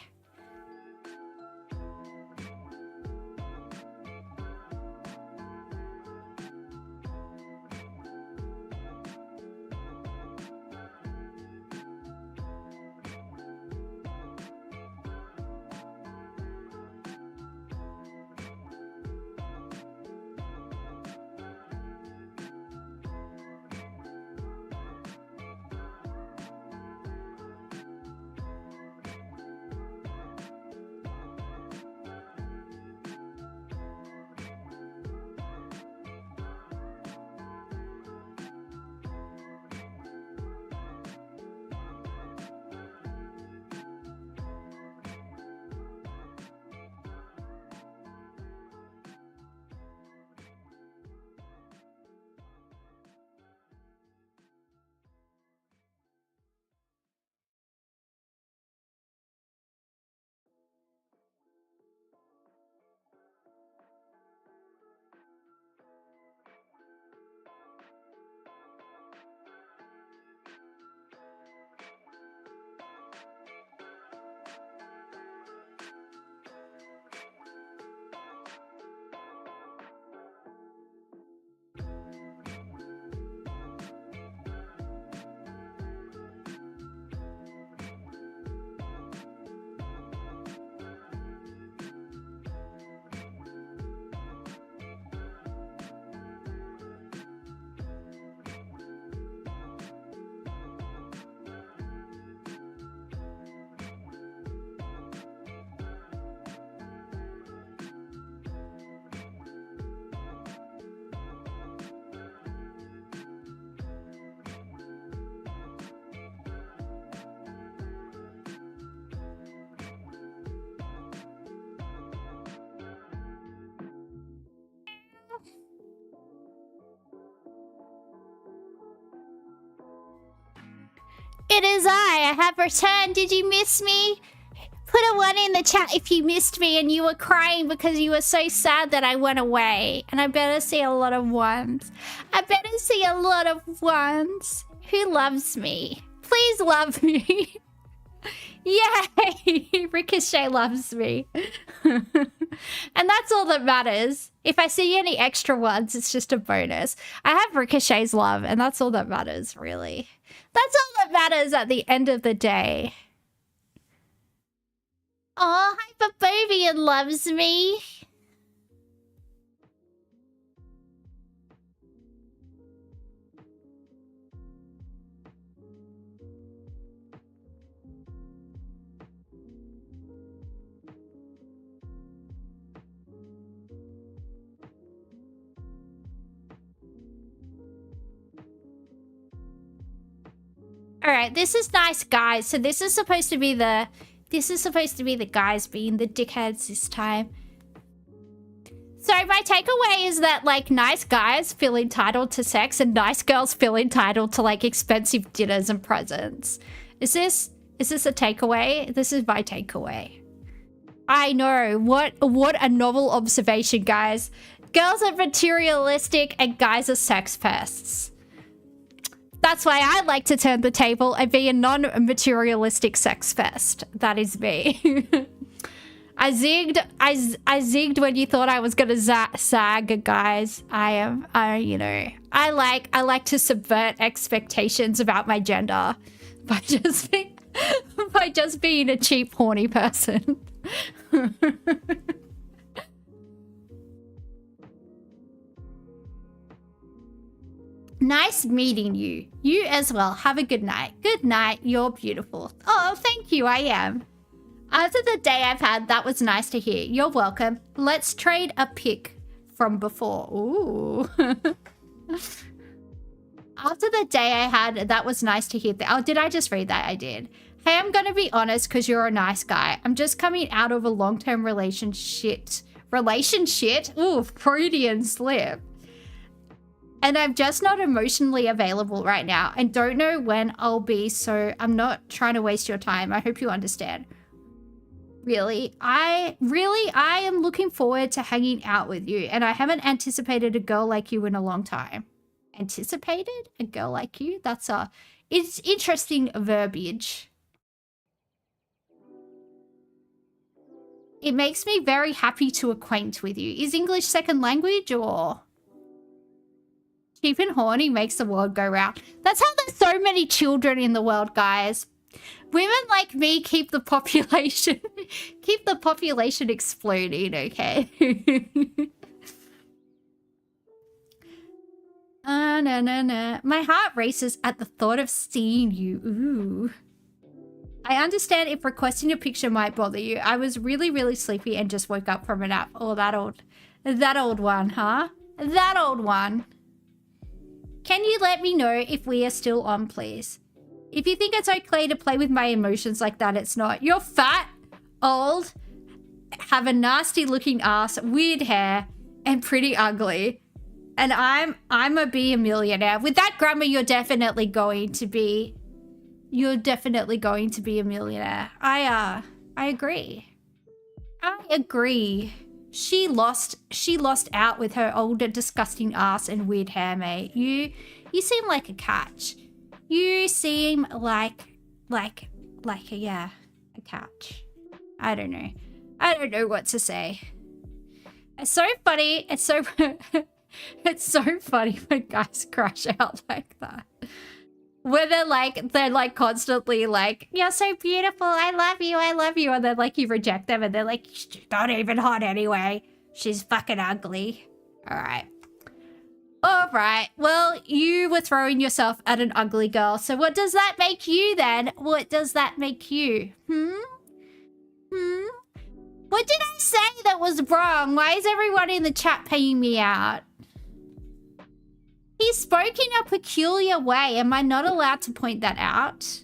It is I have returned. Did you miss me? Put a 1 in the chat if you missed me and you were crying because you were so sad that I went away. And I better see a lot of 1s. I better see a lot of 1s. Who loves me? Please love me. Yay! Ricochet loves me. And that's all that matters. If I see any extra 1s, it's just a bonus. I have Ricochet's love, and that's all that matters, really. That's all that matters at the end of the day. Oh, Hyperbovian loves me. All right, this is nice, guys. So this is supposed to be the guys being the dickheads this time. So my takeaway is that, like, nice guys feel entitled to sex and nice girls feel entitled to, like, expensive dinners and presents. Is this a takeaway? This is my takeaway. I know. What a novel observation, guys. Girls are materialistic and guys are sex pests. That's why I like to turn the table and be a non-materialistic sex fest. That is me. I zigged when you thought I was gonna sag, guys. You know, I like to subvert expectations about my gender by just being a cheap, horny person. Nice meeting you. You as well. Have a good night. Good night. You're beautiful. Oh, thank you. I am. After the day I've had, that was nice to hear. You're welcome. Let's trade a pic from before. Ooh. After the day I had, that was nice to hear. Oh, did I just read that? I did. Hey, I'm going to be honest because you're a nice guy. I'm just coming out of a long-term relationship. Ooh, Freudian slip. And I'm just not emotionally available right now and don't know when I'll be, so I'm not trying to waste your time. I hope you understand. Really, I am looking forward to hanging out with you, and I haven't anticipated a girl like you in a long time. Anticipated? A girl like you? It's interesting verbiage. It makes me very happy to acquaint with you. Is English second language or... Cheap and horny makes the world go round. That's how there's so many children in the world, guys. Women like me keep the population exploding, okay? No. My heart races at the thought of seeing you. Ooh. I understand if requesting a picture might bother you. I was really, really sleepy and just woke up from a nap. Oh, that old one, huh? That old one. Can you let me know if we are still on, please? If you think it's okay to play with my emotions like that, it's not. You're fat, old, have a nasty looking ass, weird hair, and pretty ugly. And I'm a millionaire. With that grammar, you're definitely going to be a millionaire. I agree. I agree. She lost out with her older, disgusting ass and weird hair, mate. You seem like a catch. You seem like a catch. I don't know. I don't know what to say. It's so funny. It's so funny when guys crash out like that. Where they're like constantly like, you're so beautiful, I love you, and then like you reject them and they're like, she's not even hot anyway. She's fucking ugly. Alright. Well, you were throwing yourself at an ugly girl, so what does that make you then? What does that make you? What did I say that was wrong? Why is everyone in the chat paying me out? He spoke in a peculiar way. Am I not allowed to point that out?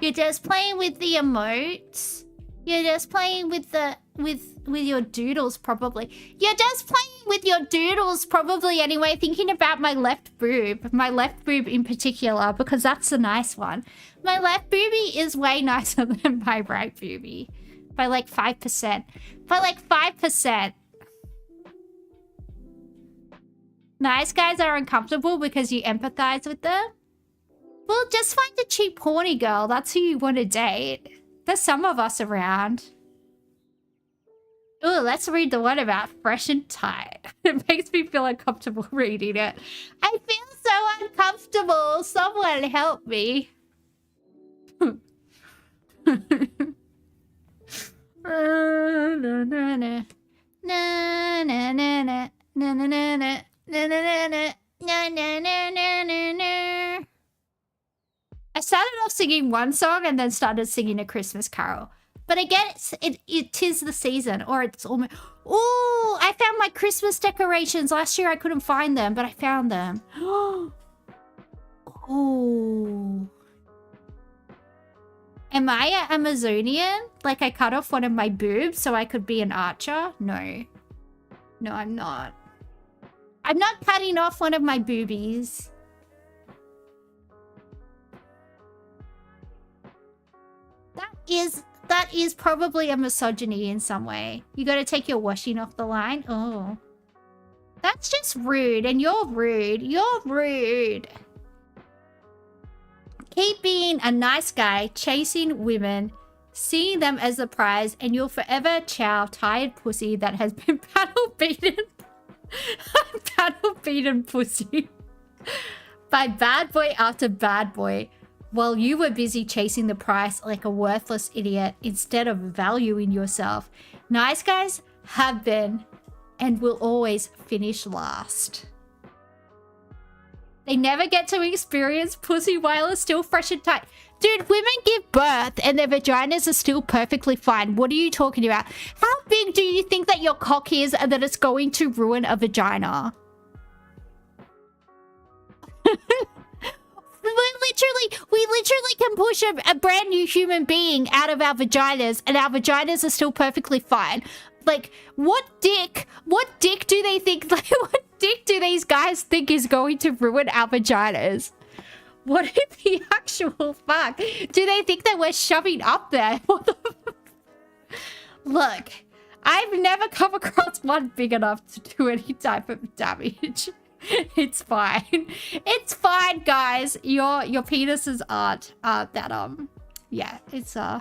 You're just playing with the emotes. You're just playing with the with your doodles probably. You're just playing with your doodles probably anyway, thinking about my left boob. My left boob in particular, because that's the nice one. My left boobie is way nicer than my right boobie. By like 5%. By like 5%. Nice guys are uncomfortable because you empathize with them? Well, just find a cheap horny girl. That's who you want to date. There's some of us around. Ooh, let's read the one about fresh and tight. It makes me feel uncomfortable reading it. I feel so uncomfortable. Someone help me. I started off singing one song and then started singing A Christmas Carol. But again, it 'tis the season, or it's almost... Ooh, I found my Christmas decorations. Last year I couldn't find them, but I found them. Ooh. Am I an Amazonian? Like I cut off one of my boobs so I could be an archer? No. No, I'm not. I'm not cutting off one of my boobies. That is probably a misogyny in some way. You gotta take your washing off the line. Oh. That's just rude, and you're rude. You're rude. Keep being a nice guy, chasing women, seeing them as the prize, and you'll forever chow tired pussy that has been paddle beaten. Paddle beaten pussy. By bad boy after bad boy. While you were busy chasing the price like a worthless idiot instead of valuing yourself. Nice guys have been and will always finish last. They never get to experience pussy while it's still fresh and tight. Dude, women give birth and their vaginas are still perfectly fine. What are you talking about? How big do you think that your cock is and that it's going to ruin a vagina? We literally can push a brand new human being out of our vaginas and our vaginas are still perfectly fine. Like, what dick do they think, like, what dick do these guys think is going to ruin our vaginas? What in the actual fuck? Do they think that we're shoving up there? What the Look, I've never come across one big enough to do any type of damage. It's fine. It's fine, guys. Your penises aren't that yeah, it's They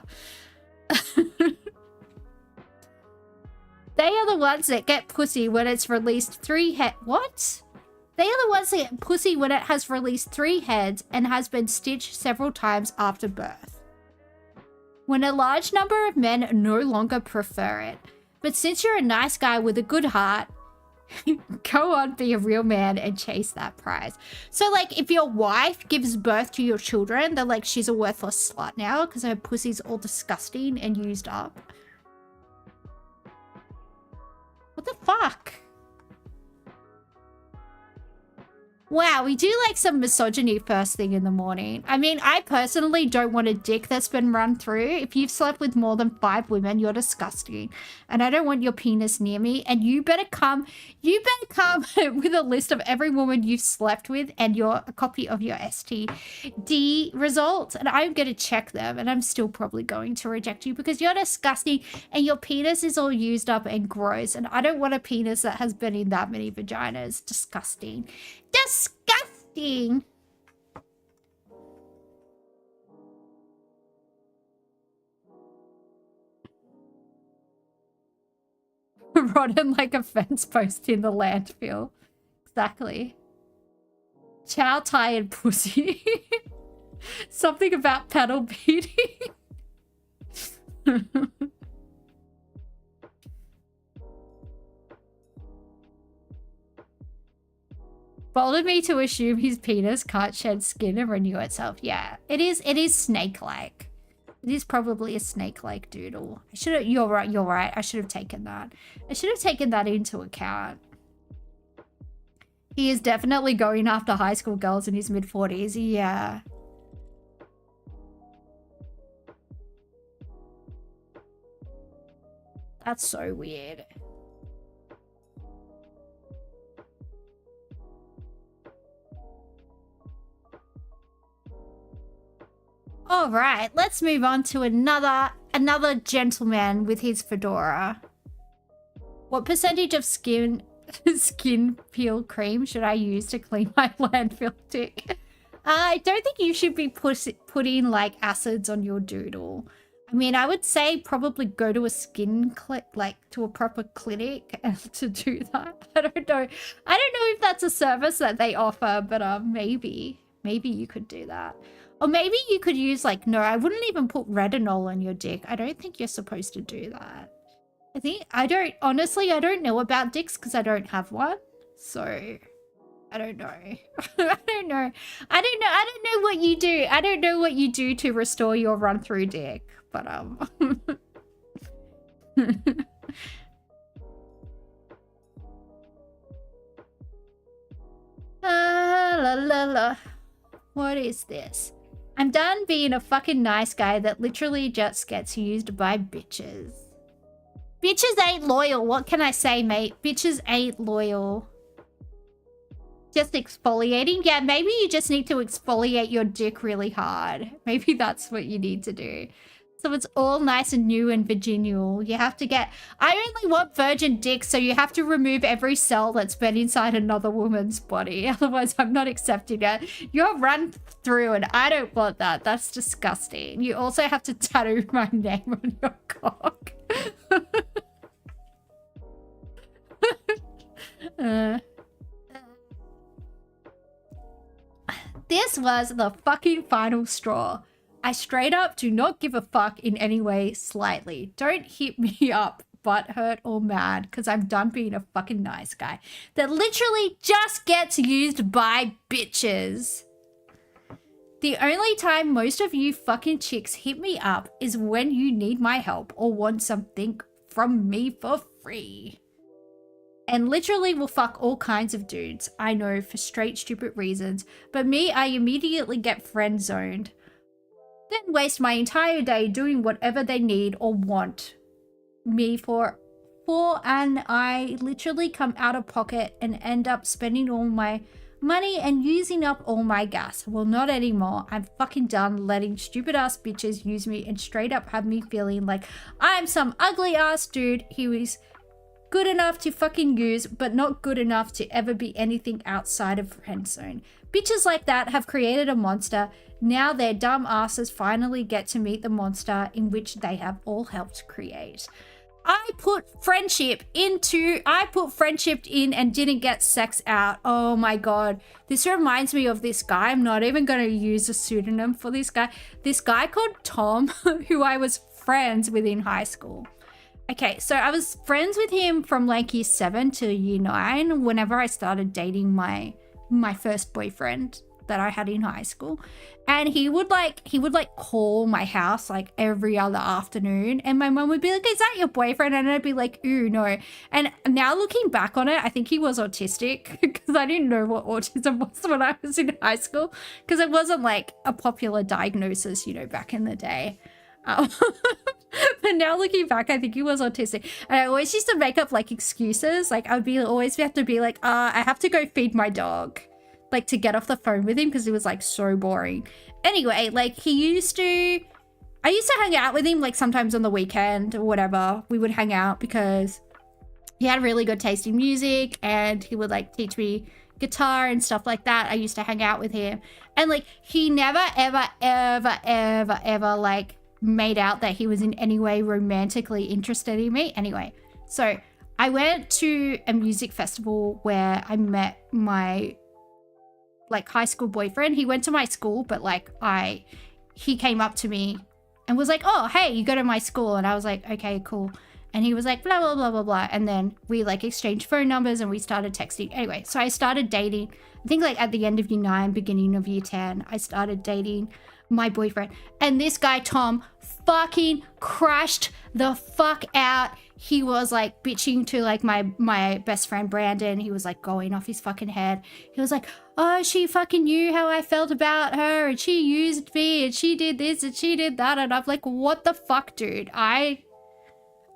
are the ones that get pussy when it's released 3 head. What? They are the ones that get pussy when it has released 3 heads and has been stitched several times after birth. When a large number of men no longer prefer it. But since you're a nice guy with a good heart, go on, be a real man and chase that prize. So, like, if your wife gives birth to your children, they're like, she's a worthless slut now because her pussy's all disgusting and used up. What the fuck? Wow, we do like some misogyny first thing in the morning. I mean, I personally don't want a dick that's been run through. If you've slept with more than 5 women, you're disgusting. And I don't want your penis near me. And you better come with a list of every woman you've slept with and a copy of your STD results. And I'm going to check them. And I'm still probably going to reject you because you're disgusting and your penis is all used up and gross. And I don't want a penis that has been in that many vaginas. Disgusting. Disgusting. Rotten like a fence post in the landfill. Exactly. Chow tired pussy. Something about paddle beating. Bold of me to assume his penis can't shed skin and renew itself. Yeah, it is snake-like. It is probably a snake-like doodle. You're right. I should have taken that. I should have taken that into account. He is definitely going after high school girls in his mid-40s. Yeah. That's so weird. All right, let's move on to another gentleman with his fedora. What percentage of skin peel cream should I use to clean my landfill dick? I don't think you should be putting like acids on your doodle. I mean, I would say probably go to a to a proper clinic to do that. I don't know if that's a service that they offer, but maybe you could do that. Or maybe you could use like, no, I wouldn't even put retinol on your dick. I don't think you're supposed to do that. Honestly, I don't know about dicks because I don't have one. So I don't know. I don't know what you do. I don't know what you do to restore your run through dick, but la la la. What is this? I'm done being a fucking nice guy that literally just gets used by bitches. Bitches ain't loyal. What can I say, mate? Bitches ain't loyal. Just exfoliating? Yeah, maybe you just need to exfoliate your dick really hard. Maybe that's what you need to do. So it's all nice and new and virginal. You have to get... I only want virgin dick, so you have to remove every cell that's been inside another woman's body. Otherwise, I'm not accepting it. You're run through and I don't want that. That's disgusting. You also have to tattoo my name on your cock. This was the fucking final straw. I straight up do not give a fuck in any way slightly. Don't hit me up, butthurt or mad, because I'm done being a fucking nice guy that literally just gets used by bitches. The only time most of you fucking chicks hit me up is when you need my help or want something from me for free. And literally will fuck all kinds of dudes, I know, for straight stupid reasons, but me, I immediately get friend zoned. Then waste my entire day doing whatever they need or want me for, and I literally come out of pocket and end up spending all my money and using up all my gas. Well, not anymore. I'm fucking done letting stupid ass bitches use me and straight up have me feeling like I'm some ugly ass dude who is good enough to fucking use, but not good enough to ever be anything outside of friend zone. Bitches like that have created a monster. Now their dumb asses finally get to meet the monster in which they have all helped create. I put friendship in and didn't get sex out. Oh my god. This reminds me of this guy. I'm not even going to use a pseudonym for this guy. This guy called Tom, who I was friends with in high school. Okay, so I was friends with him from like year 7 to year 9 whenever I started dating my first boyfriend that I had in high school. And he would call my house like every other afternoon, and my mum would be like, is that your boyfriend? And I'd be like, ooh, no. And now looking back on it, I think he was autistic because I didn't know what autism was when I was in high school, because it wasn't like a popular diagnosis, you know, back in the day. But now looking back, I think he was autistic. And I always used to make up like excuses. Like I would always have to be like, I have to go feed my dog, like to get off the phone with him because it was like so boring. Anyway, like I used to hang out with him like sometimes on the weekend or whatever. We would hang out because he had really good taste in music and he would like teach me guitar and stuff like that. I used to hang out with him, and like he never ever like made out that he was in any way romantically interested in me. Anyway, so I went to a music festival where I met my like high school boyfriend. He went to my school, but like he came up to me and was like, oh, hey, you go to my school. And I was like, okay, cool. And he was like, blah, blah, blah, blah, blah. And then we like exchanged phone numbers and we started texting. Anyway, so I started dating, I think like at the end of year 9, beginning of year 10, I started dating my boyfriend. And this guy, Tom, fucking crashed the fuck out. He was like bitching to like my best friend, Brandon. He was like going off his fucking head. He was like, oh, she fucking knew how I felt about her and she used me and she did this and she did that. And I'm like, what the fuck, dude?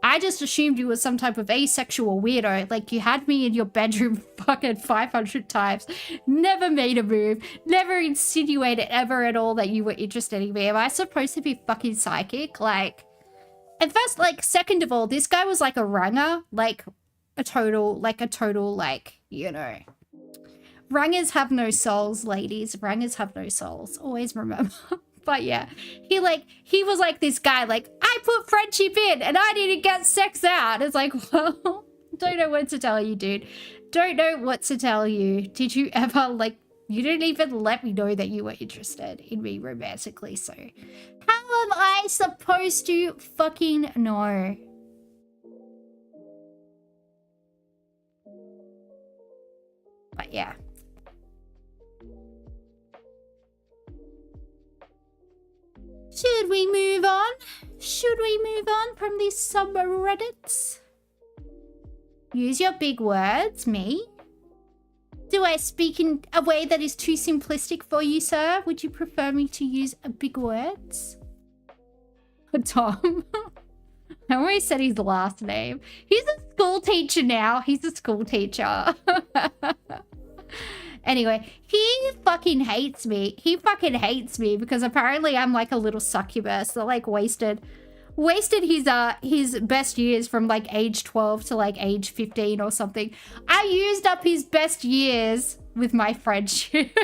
I just assumed you were some type of asexual weirdo. Like, you had me in your bedroom fucking 500 times. Never made a move. Never insinuated ever at all that you were interested in me. Am I supposed to be fucking psychic? Like, and first, like, second of all, this guy was like a ranger. Like, a total, like, you know. Rangers have no souls, ladies. Rangers have no souls. Always remember. But yeah, he was like this guy, like, I put friendship in and I didn't get sex out. It's like, well, don't know what to tell you, dude. Don't know what to tell you. Did you ever, like, you didn't even let me know that you were interested in me romantically, so how am I supposed to fucking know? But yeah. Should we move on? Should we move on from these subreddits? Use your big words, me. Do I speak in a way that is too simplistic for you, sir? Would you prefer me to use big words? Tom. I always said his last name. He's a school teacher now. He's a school teacher. Anyway, he fucking hates me. He fucking hates me because apparently I'm like a little succubus that like wasted his best years from like age 12 to like age 15 or something. I used up his best years with my friendship.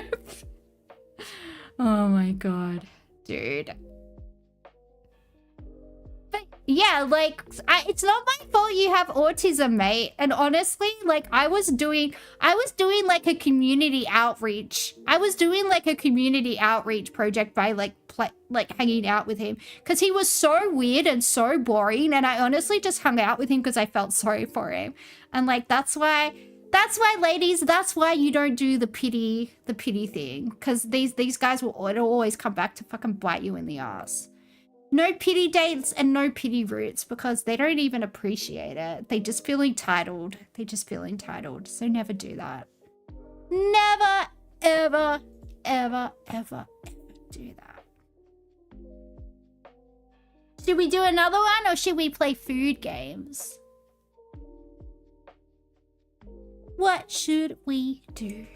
Oh my god, dude. But yeah, like, it's not my fault you have autism, mate. And honestly, like, I was doing like a community outreach. I was doing like a community outreach project by like hanging out with him because he was so weird and so boring. And I honestly just hung out with him because I felt sorry for him. And like, that's why, ladies, that's why you don't do the pity thing. Because these guys will always come back to fucking bite you in the ass. No pity dates and no pity roots because they don't even appreciate it. They just feel entitled. They just feel entitled. So never do that. Never, ever, ever, ever, ever do that. Should we do another one or should we play food games? What should we do?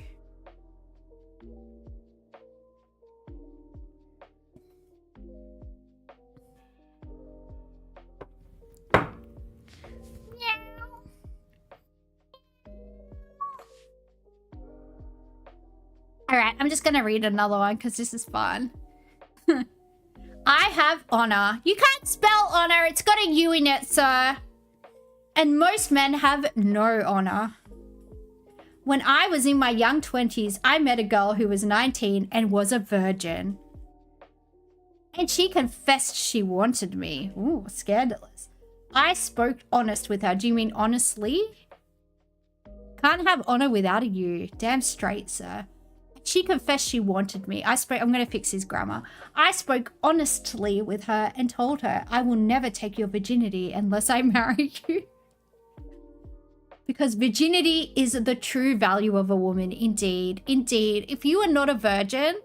All right, I'm just gonna read another one because this is fun. I have honor. You can't spell honor. It's got a U in it, sir. And most men have no honor. When I was in my young 20s, I met a girl who was 19 and was a virgin. And she confessed she wanted me. Ooh, scandalous. I spoke honest with her. Do you mean honestly? Can't have honor without a U. Damn straight, sir. She confessed she wanted me. I'm going to fix his grammar. I spoke honestly with her and told her I will never take your virginity unless I marry you. Because virginity is the true value of a woman. Indeed. Indeed. If you are not a virgin,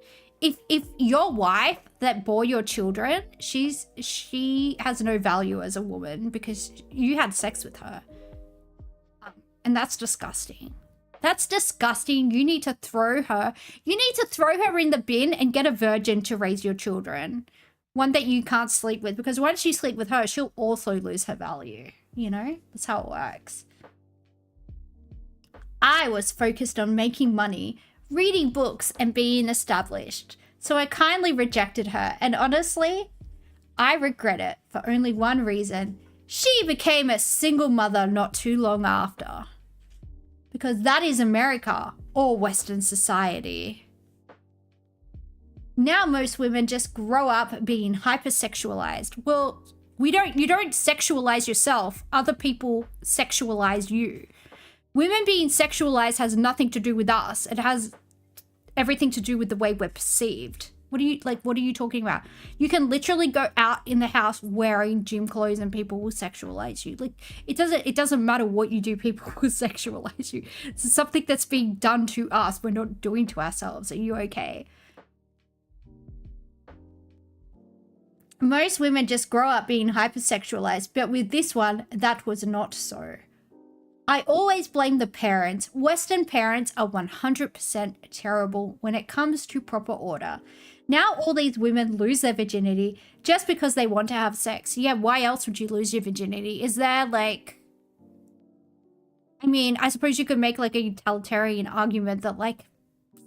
if your wife that bore your children, she has no value as a woman because you had sex with her. And that's disgusting. That's disgusting. You need to throw her. You need to throw her in the bin and get a virgin to raise your children. One that you can't sleep with. Because once you sleep with her, she'll also lose her value. You know? That's how it works. I was focused on making money, reading books, and being established. So I kindly rejected her. And honestly, I regret it for only one reason. She became a single mother not too long after. Because that is America or Western society. Now most women just grow up being hypersexualized. Well, you don't sexualize yourself. Other people sexualize you. Women being sexualized has nothing to do with us. It has everything to do with the way we're perceived. What are you talking about? You can literally go out in the house wearing gym clothes and people will sexualize you. Like, it doesn't matter what you do, people will sexualize you. It's something that's being done to us. We're not doing to ourselves. Are you okay? Most women just grow up being hypersexualized, but with this one, that was not so. I always blame the parents. Western parents are 100% terrible when it comes to proper order. Now all these women lose their virginity just because they want to have sex. Yeah, why else would you lose your virginity? Is there like... I mean, I suppose you could make like a utilitarian argument that like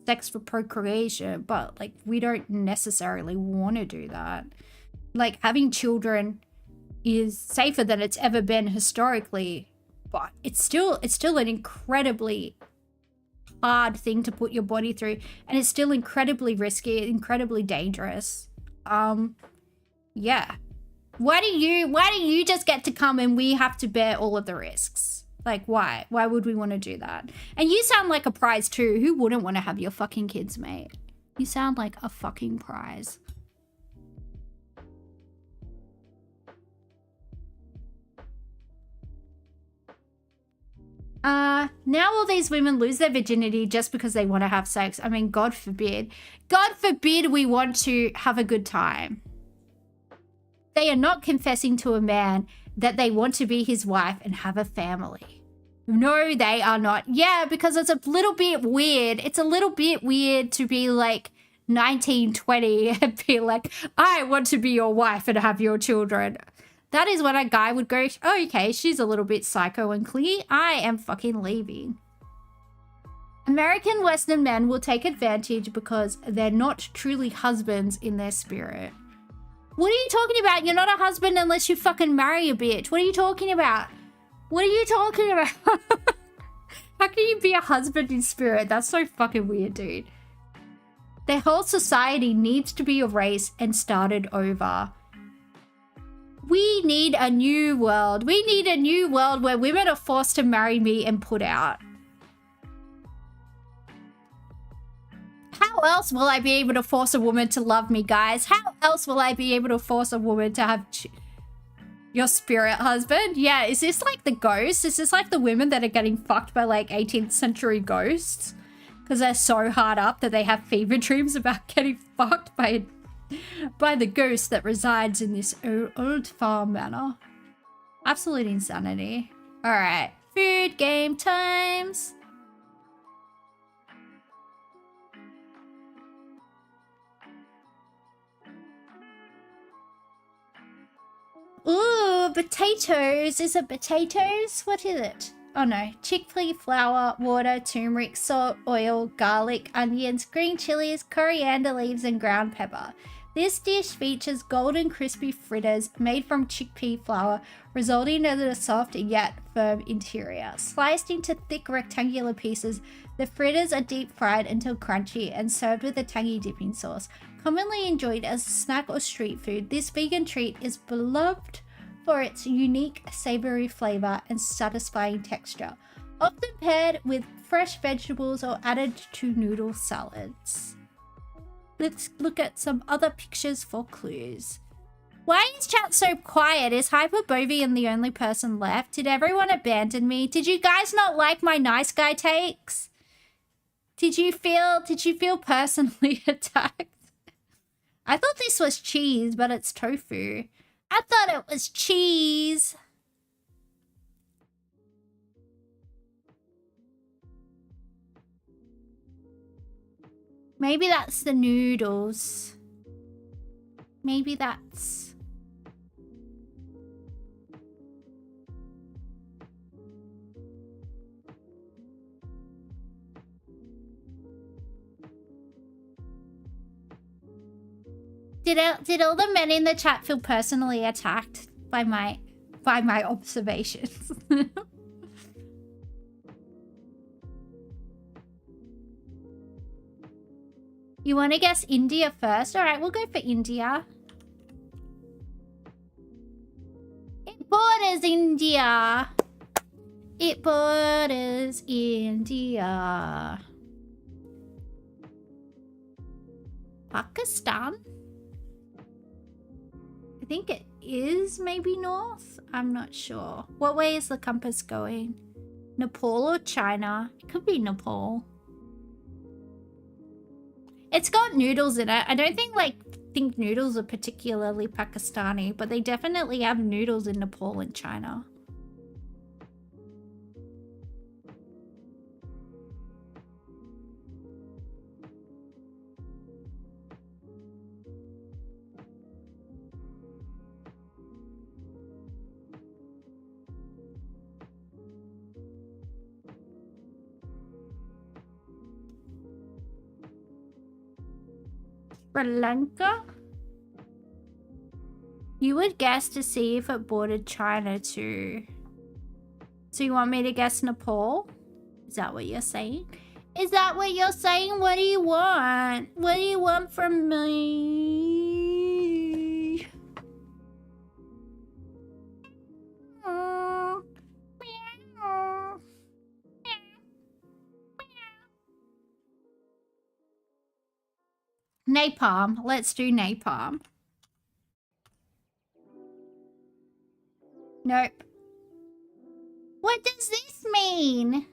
sex for procreation, but like we don't necessarily want to do that. Like having children is safer than it's ever been historically, but it's still an incredibly hard thing to put your body through, and it's still incredibly risky, incredibly dangerous. Yeah. Why do you just get to come and we have to bear all of the risks? Like, why? Why would we want to do that? And you sound like a prize too. Who wouldn't want to have your fucking kids, mate? You sound like a fucking prize. Now all these women lose their virginity just because they want to have sex. I mean, God forbid. God forbid we want to have a good time. They are not confessing to a man that they want to be his wife and have a family. No, they are not. Yeah, because it's a little bit weird. It's a little bit weird to be like 19, 20 and be like, I want to be your wife and have your children. That is when a guy would go, oh, okay, she's a little bit psycho and clingy. I am fucking leaving. American Western men will take advantage because they're not truly husbands in their spirit. What are you talking about? You're not a husband unless you fucking marry a bitch. What are you talking about? What are you talking about? How can you be a husband in spirit? That's so fucking weird, dude. Their whole society needs to be erased and started over. We need a new world. We need a new world where women are forced to marry me and put out. How else will I be able to force a woman to love me, guys? How else will I be able to force a woman to have your spirit husband? Yeah, is this like the ghosts? Is this like the women that are getting fucked by like 18th century ghosts? Because they're so hard up that they have fever dreams about getting fucked by the ghost that resides in this old farm manor. Absolute insanity. All right, food game times. Ooh, potatoes. Is it potatoes? What is it? Oh no, chickpea flour, water, turmeric, salt, oil, garlic, onions, green chilies, coriander leaves, and ground pepper. This dish features golden crispy fritters made from chickpea flour, resulting in a soft yet firm interior. Sliced into thick rectangular pieces, the fritters are deep fried until crunchy and served with a tangy dipping sauce. Commonly enjoyed as a snack or street food, this vegan treat is beloved for its unique savory flavor and satisfying texture, often paired with fresh vegetables or added to noodle salads. Let's look at some other pictures for clues. Why is chat so quiet? Is Hyperbovian the only person left? Did everyone abandon me? Did you guys not like my nice guy takes? Did you feel personally attacked? I thought this was cheese, but it's tofu. I thought it was cheese. Maybe that's the noodles. Maybe that's... Did all the men in the chat feel personally attacked by my observations? You want to guess India first? All right, we'll go for India. It borders India. It borders India. Pakistan? I think it is maybe north. I'm not sure. What way is the compass going? Nepal or China? It could be Nepal. It's got noodles in it. I don't think like think noodles are particularly Pakistani, but they definitely have noodles in Nepal and China. Sri Lanka? You would guess to see if it bordered China too. So you want me to guess Nepal? Is that what you're saying? Is that what you're saying? What do you want? What do you want from me? Napalm. Let's do napalm. Nope. What does this mean?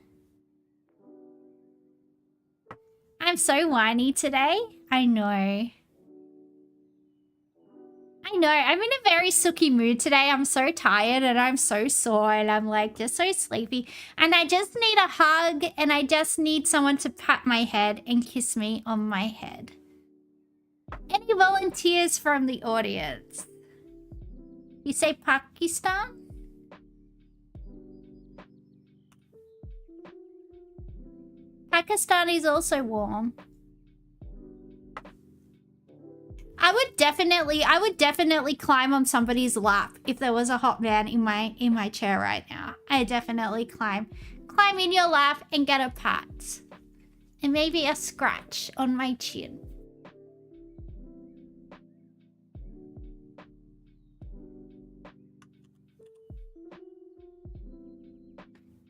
I'm so whiny today. I know. I know. I'm in a very sooky mood today. I'm so tired and I'm so sore and I'm like just so sleepy. And I just need a hug and I just need someone to pat my head and kiss me on my head. Any volunteers from the audience? You say Pakistan? Pakistan is also warm. I would definitely climb on somebody's lap if there was a hot man in my chair right now. I'd definitely climb in your lap and get a pat. And maybe a scratch on my chin.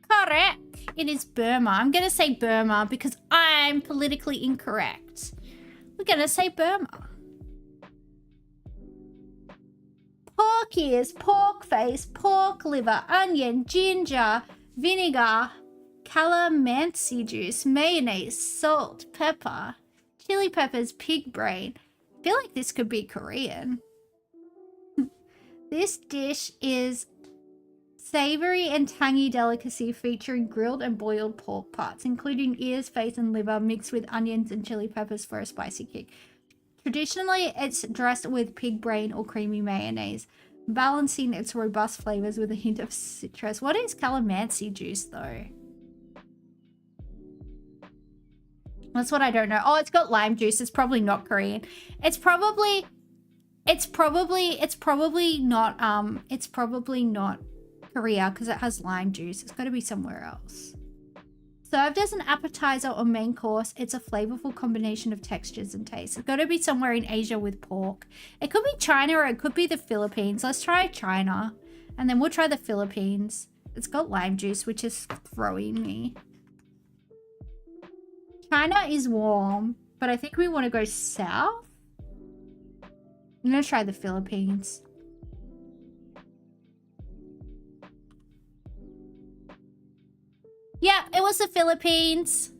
Correct. It is Burma. I'm going to say Burma because I'm politically incorrect. We're going to say Burma. Pork ears, pork face, pork liver, onion, ginger, vinegar, calamansi juice, mayonnaise, salt, pepper, chili peppers, pig brain. I feel like this could be Korean. This dish is savory and tangy delicacy featuring grilled and boiled pork parts, including ears, face, and liver mixed with onions and chili peppers for a spicy kick. Traditionally, it's dressed with pig brain or creamy mayonnaise, balancing its robust flavors with a hint of citrus. What is calamansi juice, though? That's what I don't know. Oh, it's got lime juice. It's probably not Korean. It's probably not Korea because it has lime juice. It's got to be somewhere else. Served as an appetizer or main course, it's a flavorful combination of textures and tastes. It's got to be somewhere in Asia with pork. It could be China or it could be the Philippines. Let's try China and then we'll try the Philippines. It's got lime juice, which is throwing me. China is warm, but I think we want to go south. I'm going to try the Philippines. Yeah, it was the Philippines.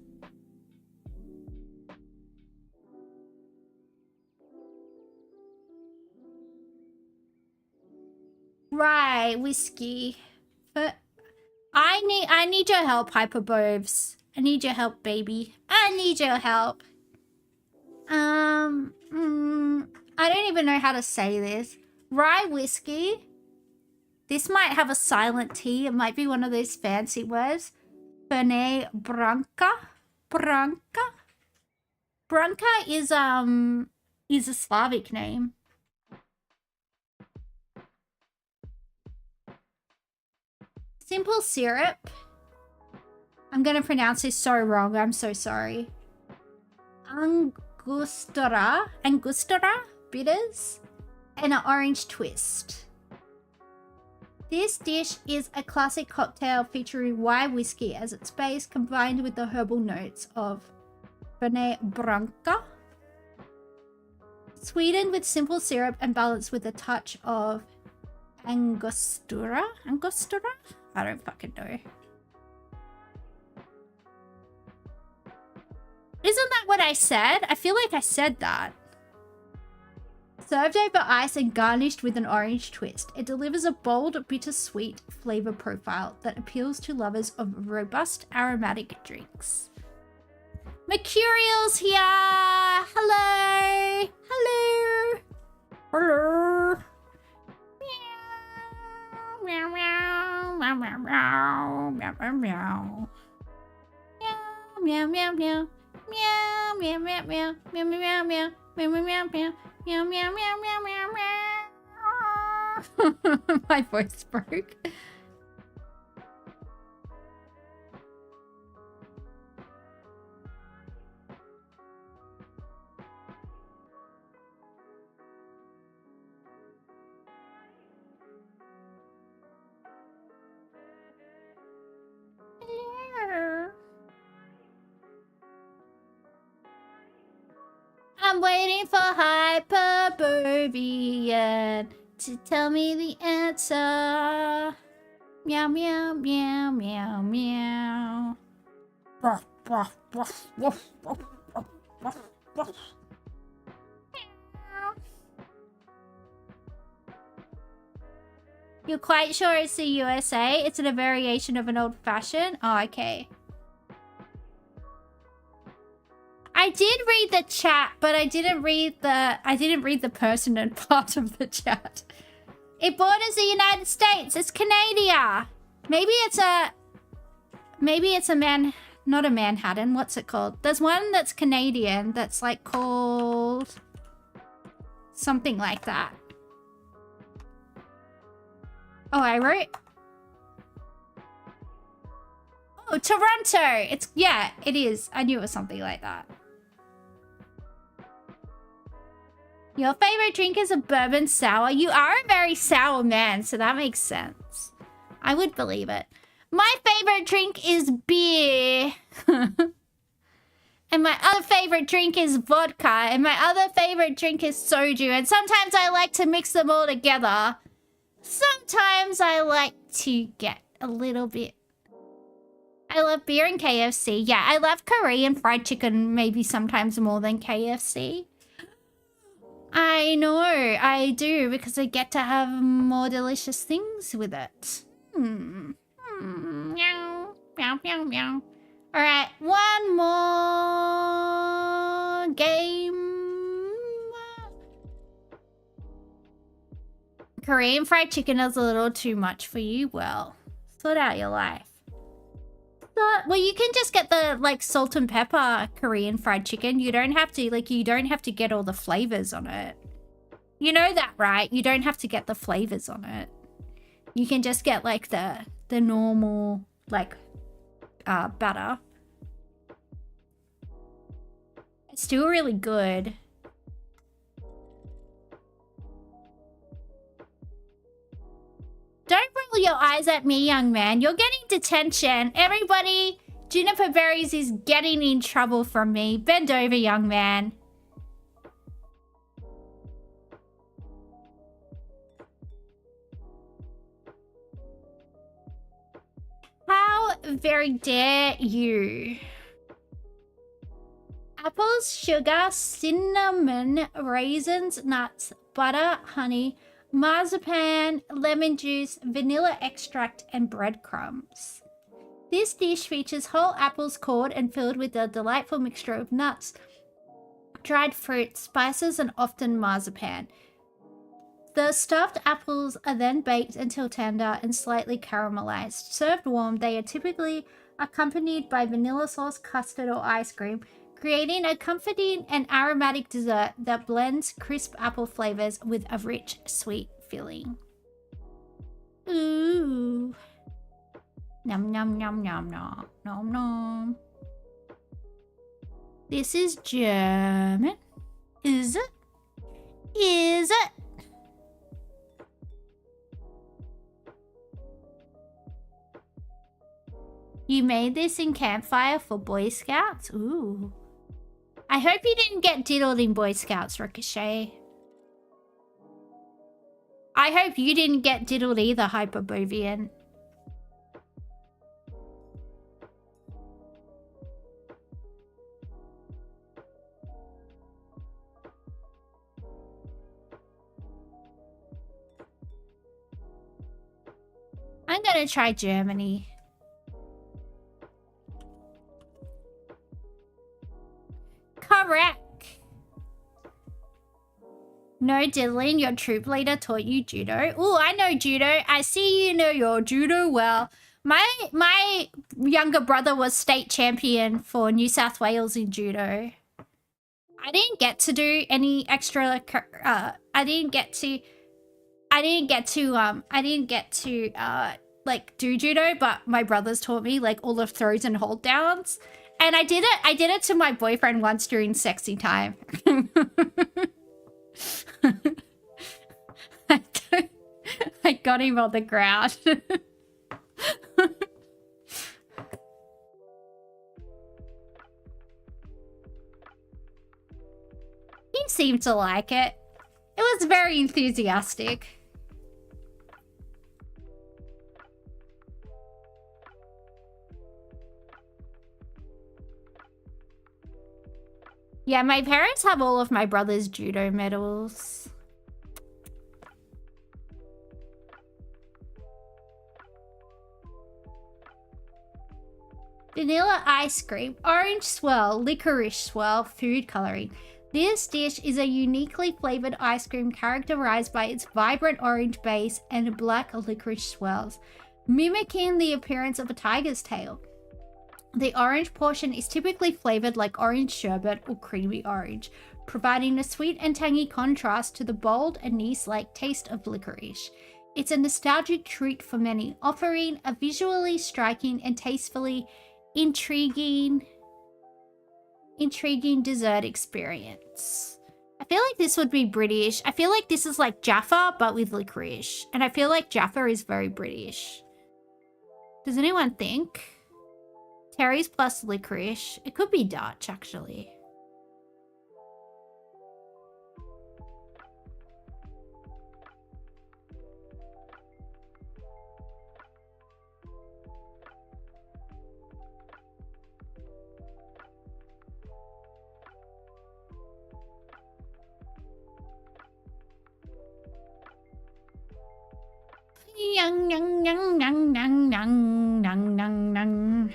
Right, whiskey. But I need your help, Hyperbobes. I need your help, baby. I need your help. I don't even know how to say this. Rye whiskey. This might have a silent T. It might be one of those fancy words. Fernet Branca. Branca is a Slavic name. Simple syrup. I'm gonna pronounce this so wrong. I'm so sorry. Angostura bitters, and an orange twist. This dish is a classic cocktail featuring rye whiskey as its base, combined with the herbal notes of Fernet Branca. Sweetened with simple syrup and balanced with a touch of Angostura? Angostura? I don't fucking know. Isn't that what I said? I feel like I said that. Served over ice and garnished with an orange twist, it delivers a bold, bittersweet flavor profile that appeals to lovers of robust, aromatic drinks. Mercurial's here! Hello! Hello! Hello! Meow, meow, meow, meow, meow, meow, meow, meow. Meow, meow, meow. Meow, meow, meow, meow, meow, meow, meow, meow, meow, meow, meow. Meow, meow, meow, meow, meow, meow. My voice broke. I'm waiting for Hyperborean to tell me the answer. Meow, meow, meow, meow, meow. You're quite sure it's the USA? It's in a variation of an old-fashioned? Oh, okay. I did read the chat, but I didn't read the pertinent part of the chat. It borders the United States. It's Canada. Maybe it's a not a Manhattan. What's it called? There's one that's Canadian that's like called something like that. Oh, I wrote. Oh, Toronto. Yeah, it is. I knew it was something like that. Your favorite drink is a bourbon sour. You are a very sour man, so that makes sense. I would believe it. My favorite drink is beer. And my other favorite drink is vodka. And my other favorite drink is soju. And sometimes I like to mix them all together. Sometimes I like to get a little bit... I love beer and KFC. Yeah, I love Korean fried chicken maybe sometimes more than KFC. I know, I do, because I get to have more delicious things with it. Meow, meow, meow, meow. Alright, one more game. Korean fried chicken is a little too much for you. Well, sort out your life. Well, you can just get the, like, salt and pepper Korean fried chicken. You don't have to, like, you don't have to get all the flavors on it. You know that, right? You don't have to get the flavors on it. You can just get, like, the normal, like, batter. It's still really good. Don't roll your eyes at me, young man. You're getting detention. Everybody, Juniper Berries is getting in trouble from me. Bend over, young man. How very dare you? Apples, sugar, cinnamon, raisins, nuts, butter, honey, marzipan, lemon juice, vanilla extract, and breadcrumbs. This dish features whole apples cored and filled with a delightful mixture of nuts, dried fruit, spices, and often marzipan. The stuffed apples are then baked until tender and slightly caramelized. Served warm, they are typically accompanied by vanilla sauce, custard, or ice cream, creating a comforting and aromatic dessert that blends crisp apple flavors with a rich, sweet filling. Ooh. Nom nom nom nom nom nom nom. This is German. Is it? Is it? You made this in Campfire for Boy Scouts? Ooh. I hope you didn't get diddled in Boy Scouts, Ricochet. I hope you didn't get diddled either, Hyperborean. gonna try Germany. Correct. No, Dylan, your troop leader taught you judo. Oh, I know judo. I see you know your judo well. My younger brother was state champion for New South Wales in judo. I didn't get to do any extra. I didn't get to like do judo, but my brothers taught me like all the throws and hold downs, and I did it to my boyfriend once during sexy time. I got him on the ground. He seemed to like it. It was very enthusiastic. Yeah, my parents have all of my brother's judo medals. Vanilla ice cream, orange swirl, licorice swirl, food coloring. This dish is a uniquely flavored ice cream characterized by its vibrant orange base and black licorice swirls, mimicking the appearance of a tiger's tail. The orange portion is typically flavored like orange sherbet or creamy orange, providing a sweet and tangy contrast to the bold anise-like taste of licorice. It's a nostalgic treat for many, offering a visually striking and tastefully intriguing dessert experience. I feel like this would be British. I feel like this is like Jaffa, but with licorice. And I feel like Jaffa is very British. Does anyone think? Terry's plus licorice. It could be Dutch, actually. Yang yang yang yang yang yang yang yang yang.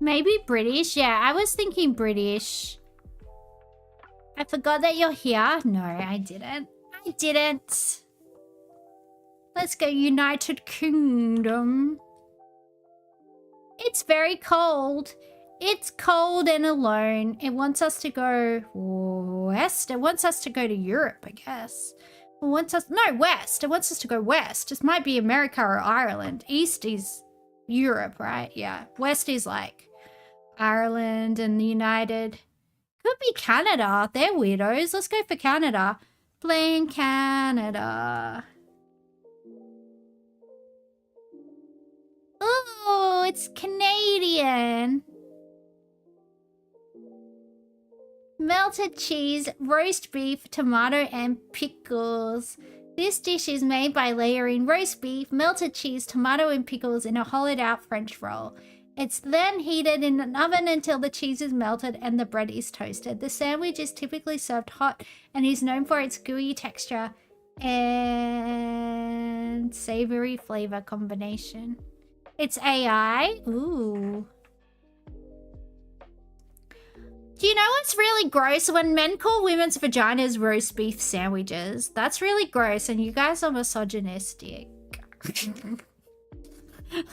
Maybe British? Yeah, I was thinking British. I forgot that you're here. No, I didn't. I didn't. Let's go United Kingdom. It's very cold. It's cold and alone. It wants us to go west. It wants us to go to Europe, I guess. It wants us... No, west. It wants us to go west. This might be America or Ireland. East is Europe, right? Yeah. West is like... Ireland and the United. Could be Canada. They're weirdos. Let's go for Canada. Playing Canada. Oh, it's Canadian. Melted cheese, roast beef, tomato, and pickles. This dish is made by layering roast beef, melted cheese, tomato, and pickles in a hollowed-out French roll. It's then heated in an oven until the cheese is melted and the bread is toasted. The sandwich is typically served hot and is known for its gooey texture and savory flavor combination. It's AI. Ooh. Do you know what's really gross? When men call women's vaginas roast beef sandwiches. That's really gross, and you guys are misogynistic.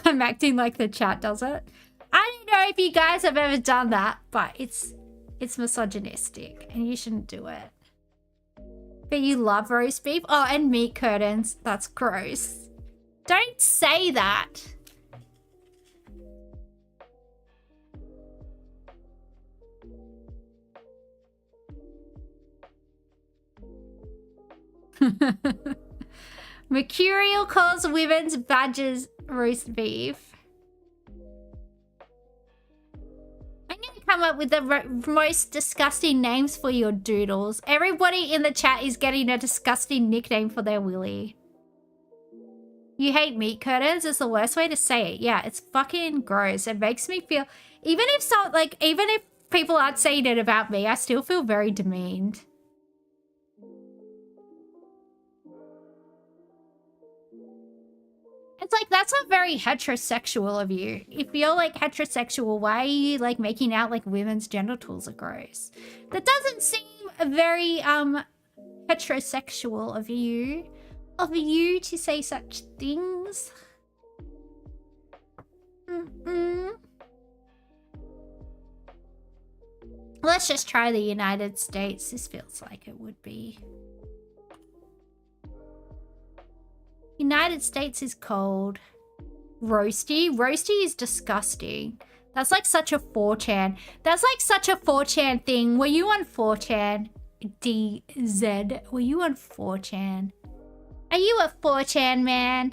I'm acting like the chat does it. I don't know if you guys have ever done that, but it's misogynistic, and you shouldn't do it. But you love roast beef? Oh, and meat curtains. That's gross. Don't say that. Mercurial calls women's badges roast beef. I'm gonna come up with the most disgusting names for your doodles. Everybody in the chat is getting a disgusting nickname for their willy. You hate meat curtains is the worst way to say it. Yeah, it's fucking gross. It makes me feel, even if people aren't saying it about me, I still feel very demeaned. It's like, that's not very heterosexual of you. If you're like heterosexual, why are you like making out like women's genitals are gross? That doesn't seem very heterosexual of you. Of you to say such things. Let's just try the United States. This feels like it would be. United States is cold. Roasty? Roasty is disgusting. That's like such a 4chan. That's like such a 4chan thing. Were you on 4chan? DZ. Were you on 4chan? Are you a 4chan man?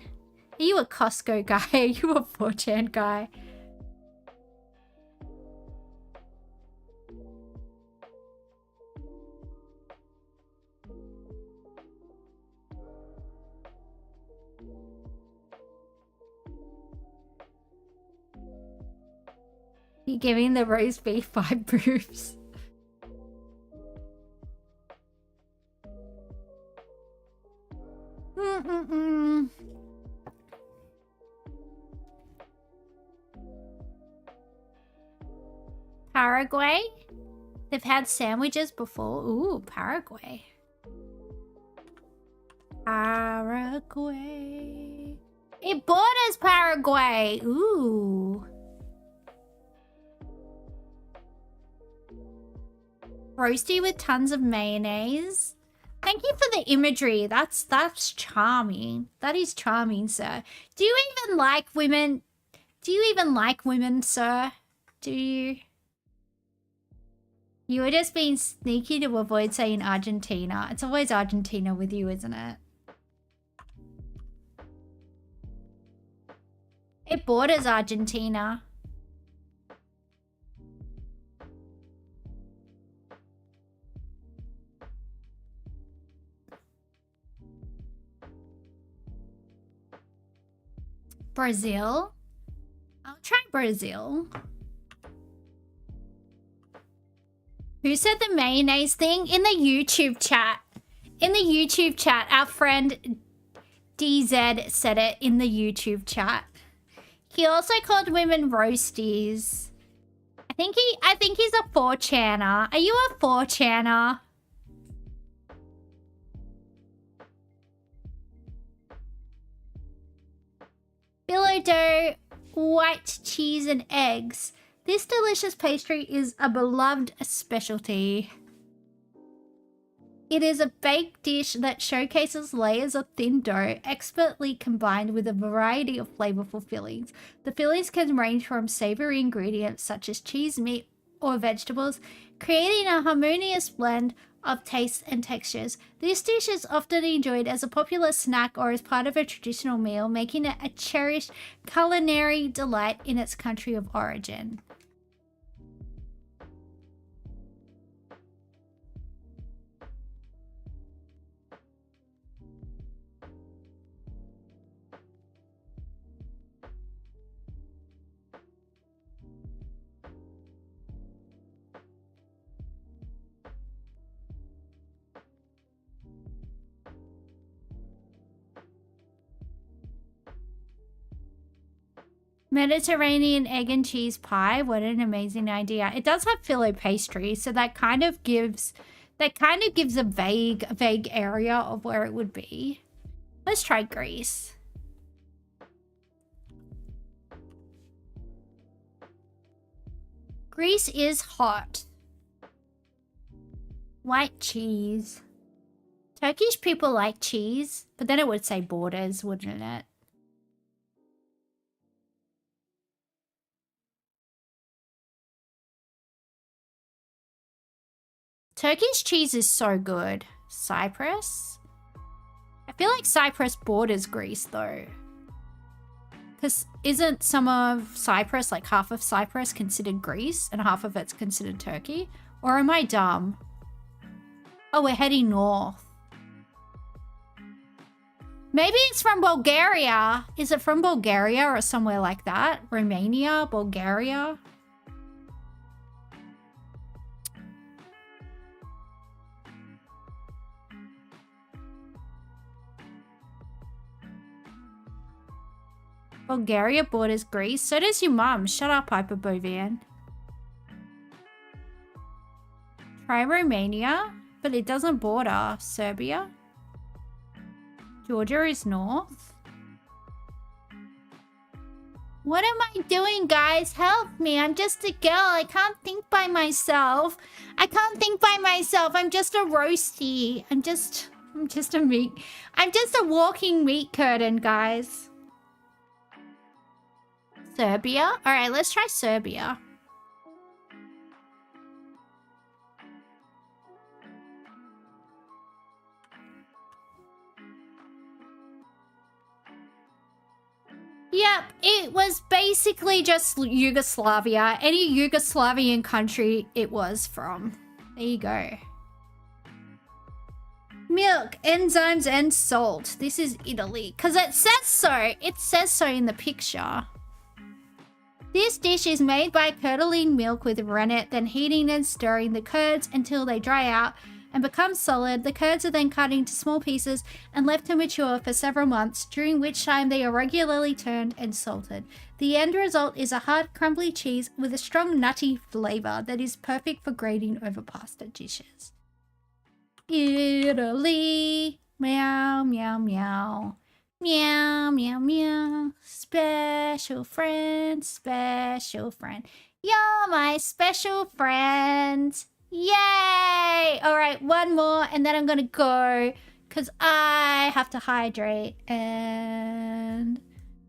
Are you a Costco guy? Are you a 4chan guy? You're giving the roast beef 5 boobs. Paraguay? They've had sandwiches before. Ooh, Paraguay. Paraguay. It borders Paraguay. Ooh. Roasty with tons of mayonnaise. Thank you for the imagery. That's charming. That is charming, sir. Do you even like women? Do you even like women, sir? Do you? You were just being sneaky to avoid saying Argentina. It's always Argentina with you, isn't it? It borders Argentina. Brazil? I'll try Brazil. Who said the mayonnaise thing? In the YouTube chat. In the YouTube chat, our friend DZ said it in the YouTube chat. He also called women roasties. I think he's a 4channer. Are you a 4channer? Billow dough, white cheese and eggs. This delicious pastry is a beloved specialty. It is a baked dish that showcases layers of thin dough, expertly combined with a variety of flavorful fillings. The fillings can range from savory ingredients such as cheese, meat, or vegetables, creating a harmonious blend of tastes and textures. This dish is often enjoyed as a popular snack or as part of a traditional meal, making it a cherished culinary delight in its country of origin. Mediterranean egg and cheese pie. What an amazing idea. It does have filo pastry, so that kind of gives a vague area of where it would be. Let's try Greece. Greece is hot. White cheese. Turkish people like cheese, but then it would say borders, wouldn't it? Turkish cheese is so good. Cyprus? I feel like Cyprus borders Greece though. Because isn't some of Cyprus, like half of Cyprus, considered Greece and half of it's considered Turkey? Or am I dumb? Oh, we're heading north. Maybe it's from Bulgaria. Is it from Bulgaria or somewhere like that? Romania, Bulgaria? Bulgaria borders Greece. So does your mum. Shut up, Hyperbovian. Try Romania, but it doesn't border Serbia. Georgia is north. What am I doing, guys? Help me. I'm just a girl. I can't think by myself. I can't think by myself. I'm just a roasty. I'm just a walking meat curtain, guys. Serbia? All right, let's try Serbia. Yep, it was basically just Yugoslavia. Any Yugoslavian country it was from. There you go. Milk, enzymes, and salt. This is Italy. Because it says so. It says so in the picture. This dish is made by curdling milk with rennet, then heating and stirring the curds until they dry out and become solid. The curds are then cut into small pieces and left to mature for several months, during which time they are regularly turned and salted. The end result is a hard, crumbly cheese with a strong, nutty flavor that is perfect for grating over pasta dishes. Italy, meow, meow, meow. Meow, meow, meow. Special friend, special friend. You're my special friend. Yay! All right, one more and then I'm gonna go because I have to hydrate and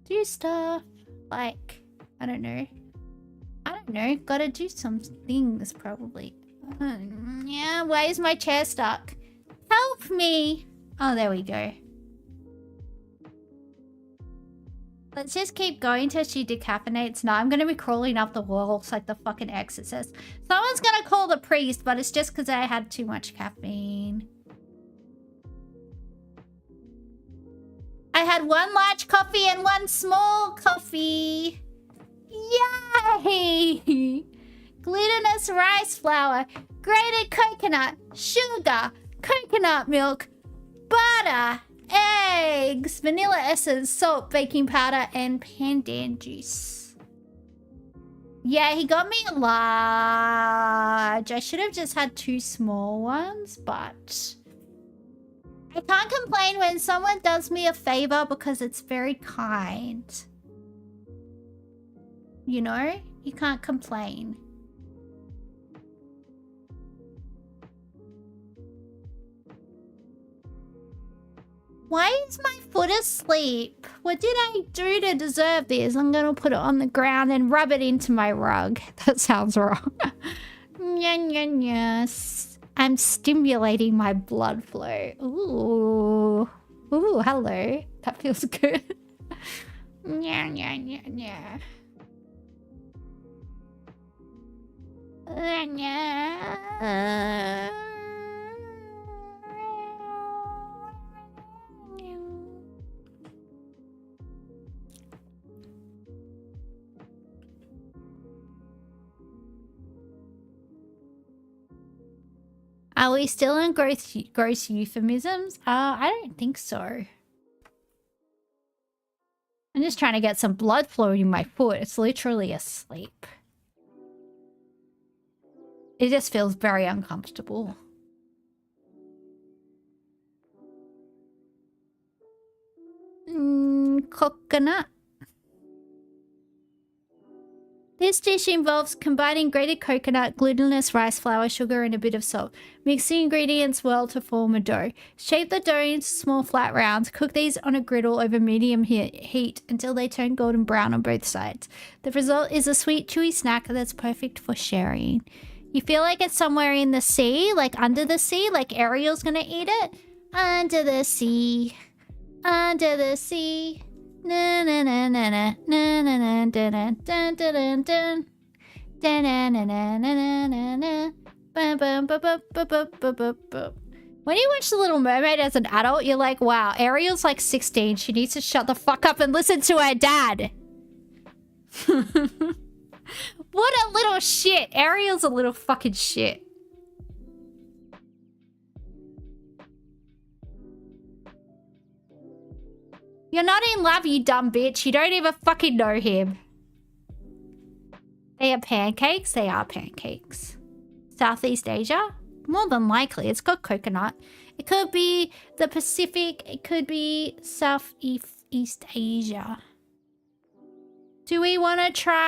do stuff like, I don't know, gotta do some things probably. Yeah, why is my chair stuck? Help me! Oh, there we go. Let's just keep going till she decaffeinates. No, I'm going to be crawling up the walls like the fucking exorcist. Someone's going to call the priest, but it's just because I had too much caffeine. I had one large coffee and one small coffee. Yay! Glutinous rice flour, grated coconut, sugar, coconut milk, butter, eggs, vanilla essence, salt, baking powder, and pandan juice. Yeah, he got me a large. I should have just had 2 small ones, but I can't complain when someone does me a favor because it's very kind. You know? You can't complain. Why is my foot asleep? What did I do to deserve this? I'm gonna put it on the ground and rub it into my rug. That sounds wrong. Yes. I'm stimulating my blood flow. Ooh. Ooh, hello. That feels good. Are we still in gross euphemisms? I don't think so. I'm just trying to get some blood flowing in my foot. It's literally asleep. It just feels very uncomfortable. Coconut. This dish involves combining grated coconut, glutinous rice flour, sugar, and a bit of salt. Mix the ingredients well to form a dough. Shape the dough into small flat rounds. Cook these on a griddle over medium heat until they turn golden brown on both sides. The result is a sweet, chewy snack that's perfect for sharing. You feel like it's somewhere in the sea, like under the sea, like Ariel's gonna eat it? Under the sea. Under the sea. Na na na na na na na na dun dun dun dun dun. Da na na na na na na na. Bum bum bum bum bum bum bum bum. When you watch The Little Mermaid as an adult, you're like, wow, Ariel's like 16. She needs to shut the fuck up and listen to her dad. What a little shit. Ariel's a little fucking shit. You're not in love, you dumb bitch. You don't even fucking know him. They are pancakes? They are pancakes. Southeast Asia? More than likely. It's got coconut. It could be the Pacific. It could be Southeast Asia. Do we want to try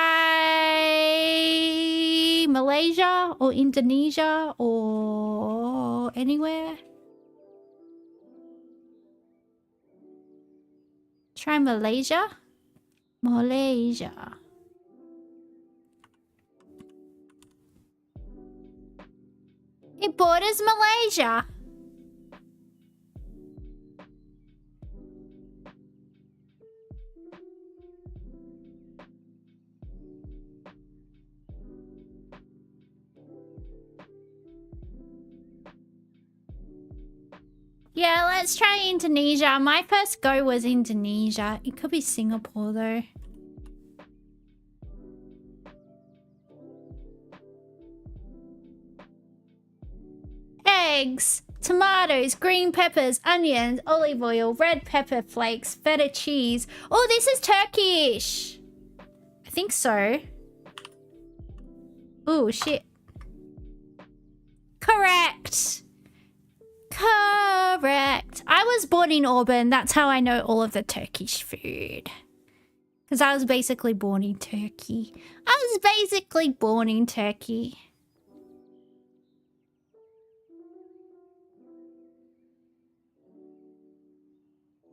Malaysia or Indonesia or anywhere? Try Malaysia? Malaysia. It borders Malaysia. Yeah, let's try Indonesia. My first go was Indonesia. It could be Singapore though. Eggs, tomatoes, green peppers, onions, olive oil, red pepper flakes, feta cheese. Oh, this is Turkish. I think so. Oh, shit. Correct. Correct. I was born in Auburn. That's how I know all of the Turkish food. Because I was basically born in Turkey.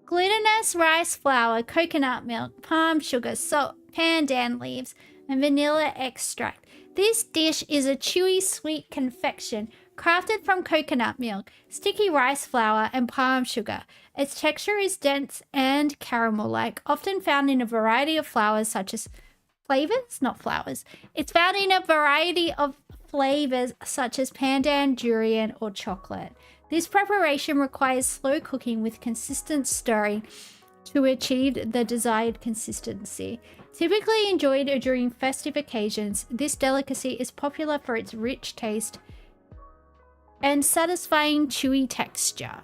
Glutinous rice flour, coconut milk, palm sugar, salt, pandan leaves, and vanilla extract. This dish is a chewy sweet confection crafted from coconut milk, sticky rice flour, and palm sugar. Its texture is dense and caramel-like, often found in a variety of flours such as flavors, not flowers. It's found in a variety of flavors such as pandan, durian, or chocolate. This preparation requires slow cooking with consistent stirring to achieve the desired consistency. Typically enjoyed during festive occasions, this delicacy is popular for its rich taste and satisfying chewy texture.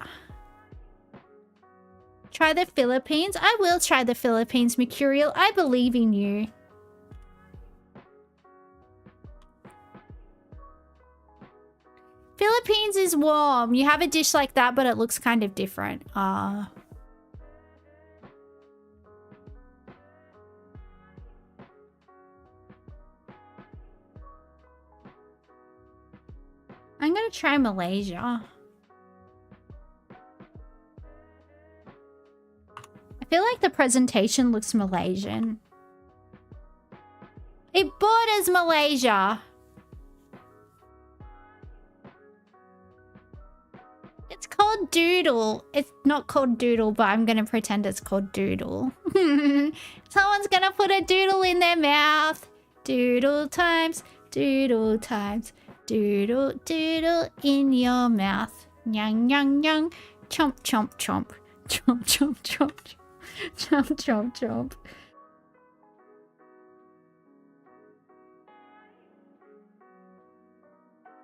Try the Philippines? I will try the Philippines, Mercurial. I believe in you. Philippines is warm. You have a dish like that, but it looks kind of different. I'm gonna try Malaysia. I feel like the presentation looks Malaysian. It borders Malaysia. It's called Doodle. It's not called Doodle, but I'm gonna pretend it's called Doodle. Someone's gonna put a doodle in their mouth. Doodle times, doodle times. Doodle, doodle in your mouth. Nyang, nyang, nyang. Chomp, chomp, chomp. Chomp, chomp, chomp. Chomp, chomp, chomp.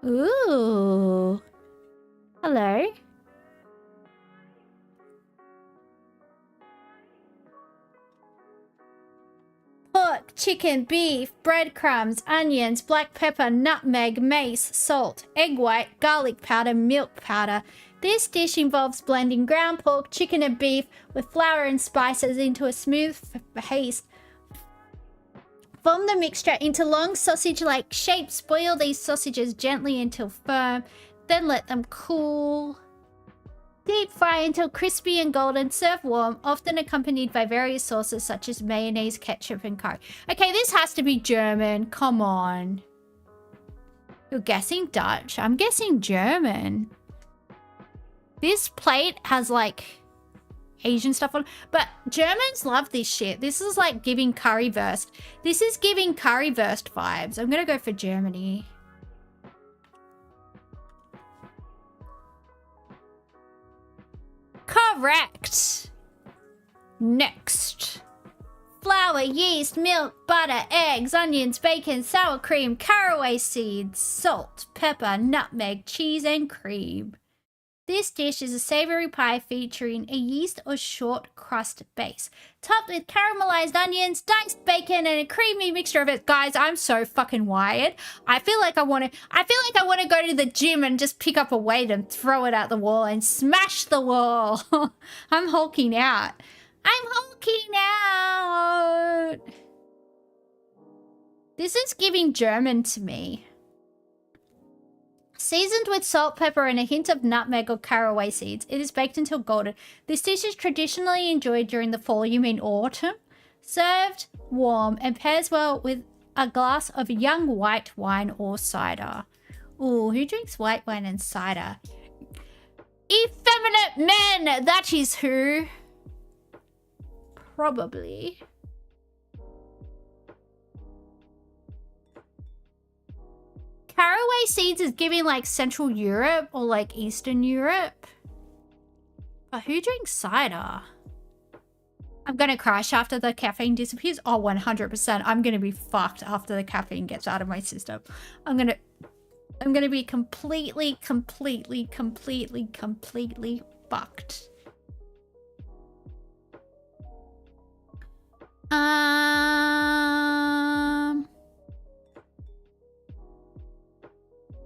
Ooh. Hello. Pork, chicken, beef, breadcrumbs, onions, black pepper, nutmeg, mace, salt, egg white, garlic powder, milk powder. This dish involves blending ground pork, chicken and beef with flour and spices into a smooth paste. Form the mixture into long sausage-like shapes. Boil these sausages gently until firm. Then let them cool. Deep fry until crispy and golden. Serve warm, often accompanied by various sauces such as mayonnaise, ketchup, and curry. Okay, this has to be German. Come on. You're guessing Dutch. I'm guessing German. This plate has like Asian stuff on. But Germans love this shit. This is like giving currywurst. This is giving currywurst vibes. I'm gonna go for Germany. Correct. Next. Flour, yeast, milk, butter, eggs, onions, bacon, sour cream, caraway seeds, salt, pepper, nutmeg, cheese, and cream. This dish is a savory pie featuring a yeast or short crust base, topped with caramelized onions, diced bacon, and a creamy mixture of it. Guys, I'm so fucking wired. I feel like I want to go to the gym and just pick up a weight and throw it at the wall and smash the wall. I'm hulking out. I'm hulking out. This is giving German to me. Seasoned with salt, pepper, and a hint of nutmeg or caraway seeds, it is baked until golden. This dish is traditionally enjoyed during the fall, you mean autumn? Served warm and pairs well with a glass of young white wine or cider. Ooh, who drinks white wine and cider? Effeminate men, that is who. Probably. Caraway seeds is giving like Central Europe or like Eastern Europe. But who drinks cider? I'm gonna crash after the caffeine disappears. Oh, 100%. I'm gonna be fucked after the caffeine gets out of my system. I'm gonna be completely fucked.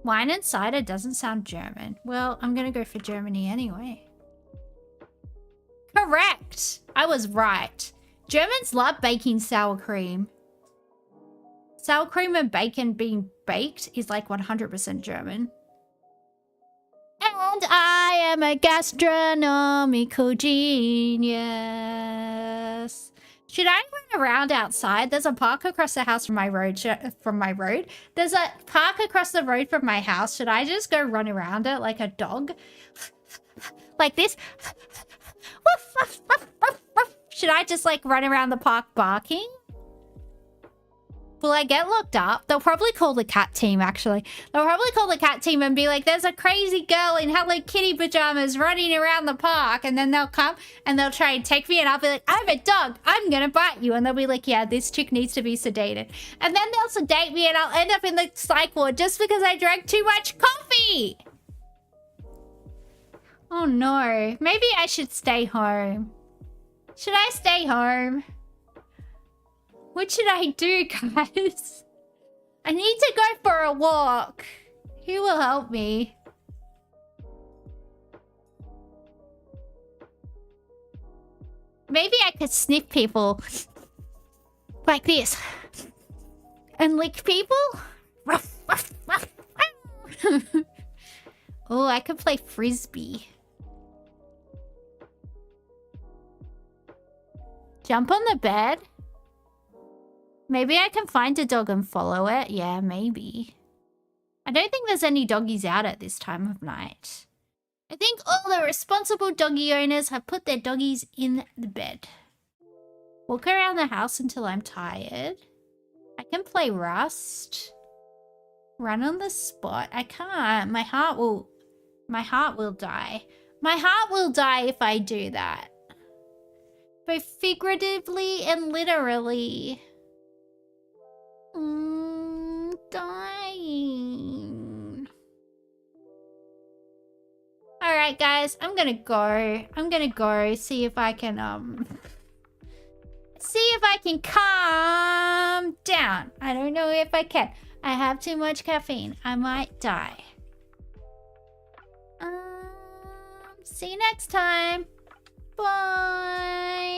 Wine and cider doesn't sound German. Well, I'm gonna go for Germany anyway. Correct! I was right. Germans love baking sour cream. Sour cream and bacon being baked is like 100% German. And I am a gastronomical genius. Should I run around outside? There's a park across the house from my road. There's a park across the road from my house. Should I just go run around it like a dog? Like this? Should I just like run around the park barking? Will I get locked up? They'll probably call the cat team, actually. They'll probably call the cat team and be like, there's a crazy girl in Hello Kitty pajamas running around the park. And then they'll come and they'll try and take me and I'll be like, I'm a dog. I'm going to bite you. And they'll be like, yeah, this chick needs to be sedated. And then they'll sedate me and I'll end up in the psych ward just because I drank too much coffee. Oh no. Maybe I should stay home. Should I stay home? What should I do, guys? I need to go for a walk. Who will help me? Maybe I could sniff people. Like this. And lick people? Oh, I could play frisbee. Jump on the bed? Maybe I can find a dog and follow it. Yeah, maybe. I don't think there's any doggies out at this time of night. I think all the responsible doggy owners have put their doggies in the bed. Walk around the house until I'm tired. I can play Rust. Run on the spot. I can't. My heart will die. My heart will die if I do that. Both figuratively and literally. Dying. Alright, guys. I'm gonna go see if I can, calm down. I don't know if I can. I have too much caffeine. I might die. See you next time. Bye.